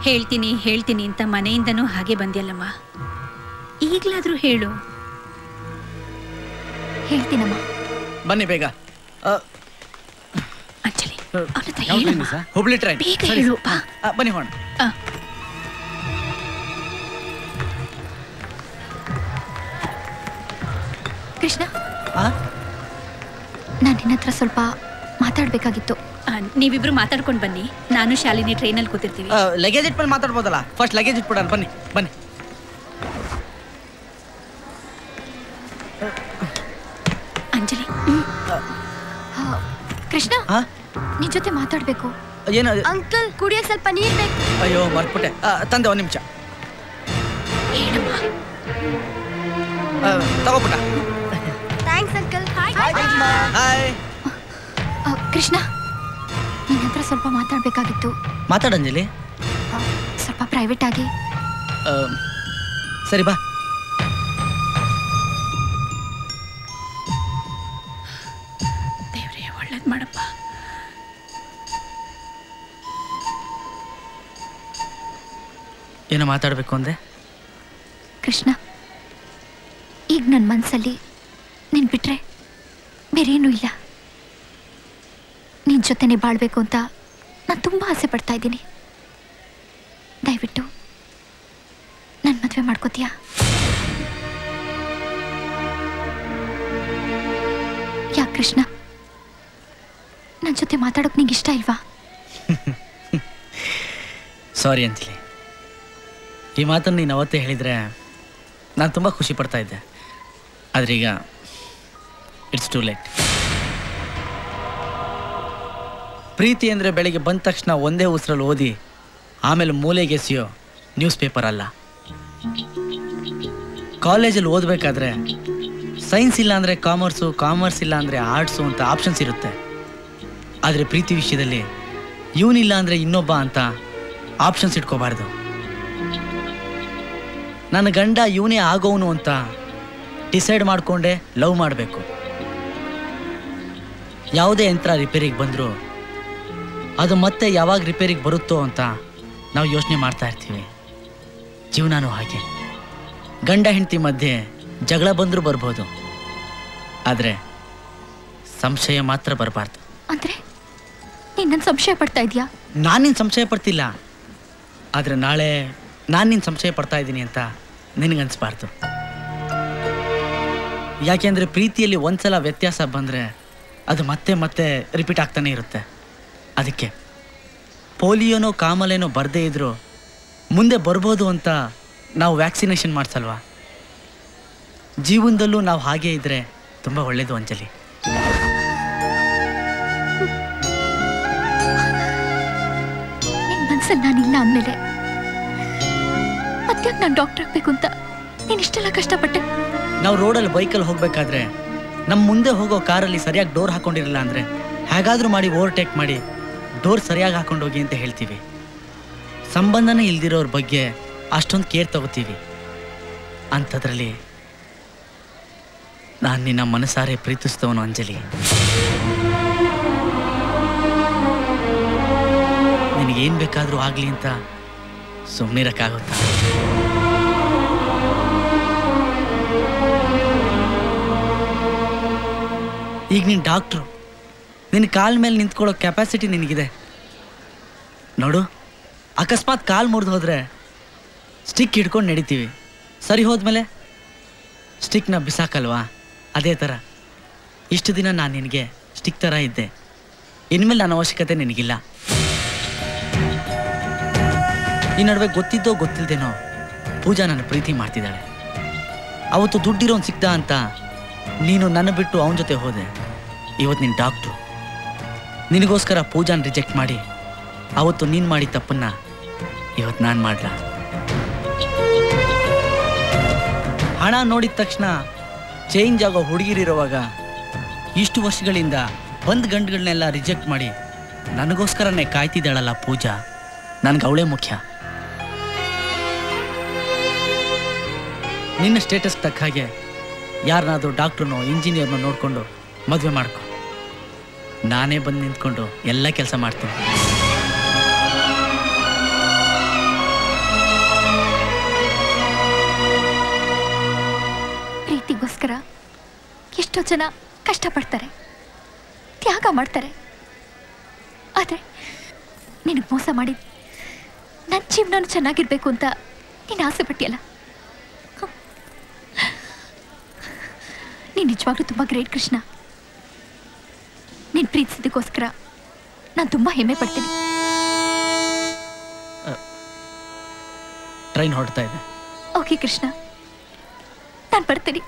ಹೇಳ್ತೀನಿ ಅಂತ ಮನೆಯಿಂದನೂ ಹಾಗೆ ಬಂದ್ಯಲ್ಲಮ್ಮ, ಈಗ್ಲಾದ್ರೂ ಹೇಳು. ಹೇಳ್ತೀನಮ್ಮ. ಬನ್ನಿ ಬೇಗ. ಅಂಜಲಿ ಅವನ ಹತ್ರ ಹೇಳಮ್ಮ. ಹುಬ್ಳಿ ಟ್ರೈನ್. ಬೇಗ ಹೇಳು. ಬನ್ನಿ ಹೋಣ. ಕೃಷ್ಣ, ನಾನು ನಿನ್ನ ಹತ್ರ ಸ್ವಲ್ಪ ಮಾತಾಡ್ಬೇಕಾಗಿತ್ತು. ನೀವಿಬ್ರು ಮಾತಾಡ್ಕೊಂಡು ಬನ್ನಿ, ನಾನು ಶಾಲಿನಿ ಟ್ರೈನಲ್ಲಿ ಕೂತಿರ್ತೀವಿ. ಲಗೇಜ್ ಇಟ್ಮೇಲೆ ಮಾತಾಡ್ಬೋದಲ್ಲ? ಫಸ್ಟ್ ಲಗೇಜ್ ಇಟ್ಬಿಡೋಣ. ಬನ್ನಿ ಬನ್ನಿ. ಅಂಜಲಿ. ಕೃಷ್ಣ, ನಿನ್ ಜೊತೆ ಮಾತಾಡ್ಬೇಕು. ಏನು? ಅಂಕಲ್, ಕುಡಿಯಕ್ ಸ್ವಲ್ಪ ನೀರ್ ಬೇಕು. ಅಯ್ಯೋ ಮರ್ತ್ಬಿಟ್ಟೆ. ತಂದೆ, ಒಂದ್ ನಿಮಿಷ. ತಗೋಬಿಟ್ಟ. Thanks uncle. ಹಾಯ್. ಕೃಷ್ಣ, ನಿನ್ನ ಹತ್ರ ಸ್ವಲ್ಪ ಮಾತಾಡ್ಬೇಕಾಗಿತ್ತು. ಮಾತಾಡಂಜಲಿ. ಸ್ವಲ್ಪ ಪ್ರೈವೇಟ್ ಆಗಿ. ಸರಿ ಬಾ. ದೇವ್ರೇ ಒಳ್ಳೇದ್ ಮಾಡಪ್ಪ. ಏನೋ ಮಾತಾಡ್ಬೇಕು ಅಂದೆ? ಕೃಷ್ಣ, ಈಗ ನನ್ನ ಮನಸ್ಸಲ್ಲಿ ನೀನ್ ಬಿಟ್ರೆ ಬೇರೇನೂ ಇಲ್ಲ. ನಿನ್ ಜೊತೆನೆ ಬಾಳ್ಬೇಕು ಅಂತ ನಾನು ತುಂಬಾ ಆಸೆ ಪಡ್ತಾ ಇದ್ದೀನಿ. ದಯವಿಟ್ಟು ನನ್ನ ಮದುವೆ ಮಾಡ್ಕೋತೀಯಾ? ಯಾಕೆ ಕೃಷ್ಣ, ನನ್ನ ಜೊತೆ ಮಾತಾಡೋಕೆ ನಿಂಗೆ ಇಷ್ಟ ಇಲ್ವಾ? ಸಾರಿ ಅಂಜಲಿ, ಈ ಮಾತನ್ನು ನೀನು ಅವತ್ತೇ ಹೇಳಿದರೆ ನಾನು ತುಂಬ ಖುಷಿ ಪಡ್ತಾ ಇದ್ದೆ. ಆದರೆ ಈಗ ಇಟ್ಸ್ ಟೂ ಲೇಟ್. ಪ್ರೀತಿ ಅಂದರೆ ಬೆಳಿಗ್ಗೆ ಬಂದ ತಕ್ಷಣ ಒಂದೇ ಉಸಿರಲ್ಲಿ ಓದಿ ಆಮೇಲೆ ಮೂಲೆಗೆ ಎಸೆಯೋ ನ್ಯೂಸ್ ಪೇಪರ್ ಅಲ್ಲ. ಕಾಲೇಜಲ್ಲಿ ಓದಬೇಕಾದ್ರೆ ಸೈನ್ಸ್ ಇಲ್ಲ ಅಂದರೆ ಕಾಮರ್ಸು, ಕಾಮರ್ಸ್ ಇಲ್ಲ ಅಂದರೆ ಆರ್ಟ್ಸು ಅಂತ ಆಪ್ಷನ್ಸ್ ಇರುತ್ತೆ. ಆದರೆ ಪ್ರೀತಿ ವಿಷಯದಲ್ಲಿ ಇವನಿಲ್ಲ ಅಂದರೆ ಇನ್ನೊಬ್ಬ ಅಂತ ಆಪ್ಷನ್ಸ್ ಇಟ್ಕೋಬಾರ್ದು. ನನ್ನ ಗಂಡ ಇವನೇ ಆಗೋವನು ಅಂತ ಡಿಸೈಡ್ ಮಾಡಿಕೊಂಡೆ ಲವ್ ಮಾಡಬೇಕು. ಯಾವುದೇ ಯಂತ್ರ ರಿಪೇರಿಗೆ ಬಂದರೂ ಅದು ಮತ್ತೆ ಯಾವಾಗ ರಿಪೇರಿಗೆ ಬರುತ್ತೋ ಅಂತ ನಾವು ಯೋಚನೆ ಮಾಡ್ತಾ ಇರ್ತೀವಿ. ಜೀವನನೂ ಹಾಗೆ. ಗಂಡ ಹೆಂಡತಿ ಮಧ್ಯೆ ಜಗಳ ಬಂದರೂ ಬರ್ಬೋದು, ಆದರೆ ಸಂಶಯ ಮಾತ್ರ ಬರಬಾರ್ದು. ಅಂದರೆ ನೀನು ನನ್ನ ಸಂಶಯ ಪಡ್ತಾ ಇದೆಯಾ? ನಾನು ನಿನ್ನ ಸಂಶಯ ಪಡ್ತಿಲ್ಲ, ಆದರೆ ನಾಳೆ ನಾನು ನಿನ್ನ ಸಂಶಯ ಪಡ್ತಾ ಇದ್ದೀನಿ ಅಂತ ನಿನಗನ್ಸ್ಬಾರ್ದು. ಯಾಕೆಂದರೆ ಪ್ರೀತಿಯಲ್ಲಿ ಒಂದ್ಸಲ ವ್ಯತ್ಯಾಸ ಬಂದರೆ ಅದು ಮತ್ತೆ ಮತ್ತೆ ರಿಪೀಟ್ ಆಗ್ತಾನೆ ಇರುತ್ತೆ. ಅದಕ್ಕೆ ಪೋಲಿಯೋನೋ ಕಾಮಲೇನೋ ಬರದೇ ಇದ್ರೂ ಮುಂದೆ ಬರ್ಬೋದು ಅಂತ ನಾವು ವ್ಯಾಕ್ಸಿನೇಷನ್ ಮಾಡಿಸಲ್ವಾ? ಜೀವನದಲ್ಲೂ ನಾವು ಹಾಗೇ ಇದ್ದರೆ ತುಂಬ ಒಳ್ಳೆಯದು ಅಂಜಲಿ. ನಿನ್ನ ಮನಸ್ಸಲ್ಲಿ ನಾನಿಲ್ಲ ಅಂದಮೇಲೆ ಮತ್ತೆ ನಾನು ಡಾಕ್ಟರ್ ಆಗಬೇಕು ಅಂತ ನೀನು ಇಷ್ಟೆಲ್ಲ ಕಷ್ಟಪಟ್ಟೆ. ನಾವು ರೋಡಲ್ಲಿ ಬೈಕಲ್ಲಿ ಹೋಗಬೇಕಾದ್ರೆ ನಮ್ಮ ಮುಂದೆ ಹೋಗೋ ಕಾರಲ್ಲಿ ಸರಿಯಾಗಿ ಡೋರ್ ಹಾಕೊಂಡಿರಲಿಲ್ಲ ಅಂದರೆ ಹೇಗಾದರೂ ಮಾಡಿ ಓವರ್ಟೇಕ್ ಮಾಡಿ ಡೋರ್ ಸರಿಯಾಗಿ ಹಾಕೊಂಡು ಹೋಗಿ ಅಂತ ಹೇಳ್ತೀವಿ. ಸಂಬಂಧನೇ ಇಲ್ದಿರೋರ ಬಗ್ಗೆ ಅಷ್ಟೊಂದು ಕೇರ್ ತಗೋತೀವಿ. ಅಂಥದ್ರಲ್ಲಿ ನಾನು ನಿನ್ನ ಮನಸಾರೆ ಪ್ರೀತಿಸ್ತವನು ಅಂಜಲಿ. ನಿನಗೇನು ಬೇಕಾದರೂ ಆಗಲಿ ಅಂತ ಸುಮ್ಮನಿರಕ್ಕಾಗುತ್ತಾ? ಈಗ ನೀನು ಡಾಕ್ಟ್ರು, ನಿನ್ನ ಕಾಲ ಮೇಲೆ ನಿಂತ್ಕೊಳ್ಳೋ ಕೆಪಾಸಿಟಿ ನಿನಗಿದೆ. ನೋಡು, ಅಕಸ್ಮಾತ್ ಕಾಲು ಮುರಿದು ಹೋದರೆ ಸ್ಟಿಕ್ ಹಿಡ್ಕೊಂಡು ನಡಿತೀವಿ. ಸರಿ ಹೋದ್ಮೇಲೆ ಸ್ಟಿಕ್ನ ಬಿಸಾಕಲ್ವಾ? ಅದೇ ಥರ ಇಷ್ಟು ದಿನ ನಾನು ನಿನಗೆ ಸ್ಟಿಕ್ ಥರ ಇದ್ದೆ. ಇನ್ಮೇಲೆ ನನ್ನ ಅವಶ್ಯಕತೆ ನಿನಗಿಲ್ಲ. ಈ ನಡುವೆ ಗೊತ್ತಿದ್ದೋ ಗೊತ್ತಿಲ್ದೇನೋ ಪೂಜಾ ನನ್ನ ಪ್ರೀತಿ ಮಾಡ್ತಿದ್ದಾಳೆ. ಅವತ್ತು ದುಡ್ಡಿರೋನು ಸಿಕ್ತ ಅಂತ ನೀನು ನನ್ನ ಬಿಟ್ಟು ಅವನ ಜೊತೆ ಹೋದೆ. ಇವತ್ತು ನಿನ್ನ ಡಾಕ್ಟ್ರು. ನಿನಗೋಸ್ಕರ ಪೂಜಾನ ರಿಜೆಕ್ಟ್ ಮಾಡಿ ಅವತ್ತು ನೀನು ಮಾಡಿ ತಪ್ಪನ್ನ ಇವತ್ತು ನಾನು ಮಾಡ್ಲ? ಹಣ ನೋಡಿದ ತಕ್ಷಣ ಚೇಂಜ್ ಆಗೋ ಹುಡುಗಿರಿರುವಾಗ ಇಷ್ಟು ವರ್ಷಗಳಿಂದ ಬಂದ್ ಗಂಡುಗಳನ್ನೆಲ್ಲ ರಿಜೆಕ್ಟ್ ಮಾಡಿ ನನಗೋಸ್ಕರನೇ ಕಾಯ್ತಿದ್ದಾಳಲ್ಲ ಪೂಜಾ, ನನ್ಗೆ ಅವಳೇ ಮುಖ್ಯ. ನಿನ್ನ ಸ್ಟೇಟಸ್ ತಕ್ಕ ಹಾಗೆ ಯಾರನ್ನಾದ್ರೂ ಡಾಕ್ಟ್ರನೋ ಇಂಜಿನಿಯರ್ನೋ ನೋಡಿಕೊಂಡು ಮದುವೆ ಮಾಡ್ಕೊ. ನಾನೇ ಬಂದು ನಿಂತ್ಕೊಂಡು ಎಲ್ಲ ಕೆಲಸ ಮಾಡ್ತೀನಿ. ಪ್ರೀತಿಗೋಸ್ಕರ ಎಷ್ಟೋ ಜನ ಕಷ್ಟಪಡ್ತಾರೆ, ತ್ಯಾಗ ಮಾಡ್ತಾರೆ. ಆದರೆ ನಿನಗೆ ಮೋಸ ಮಾಡಿ ನನ್ನ ಜೀವನ ಚೆನ್ನಾಗಿರ್ಬೇಕು ಅಂತ ನೀನು ಆಸೆ ಪಟ್ಟಿಯಲ್ಲ. ನೀನು ನಿಜವಾಗ್ಲೂ ತುಂಬ ಗ್ರೇಟ್ ಕೃಷ್ಣ. ನೀನು ಪ್ರೀತಿಸಿದಕ್ಕೋಸ್ಕರ ನಾನು ತುಂಬ ಹೆಮ್ಮೆ ಪಡ್ತೀನಿ. ಟ್ರೈನ್ ಹೊರಡ್ತಾ ಇದೆ. ಓಕೆ ಕೃಷ್ಣ, ನಾನು ಬರ್ತೀನಿ.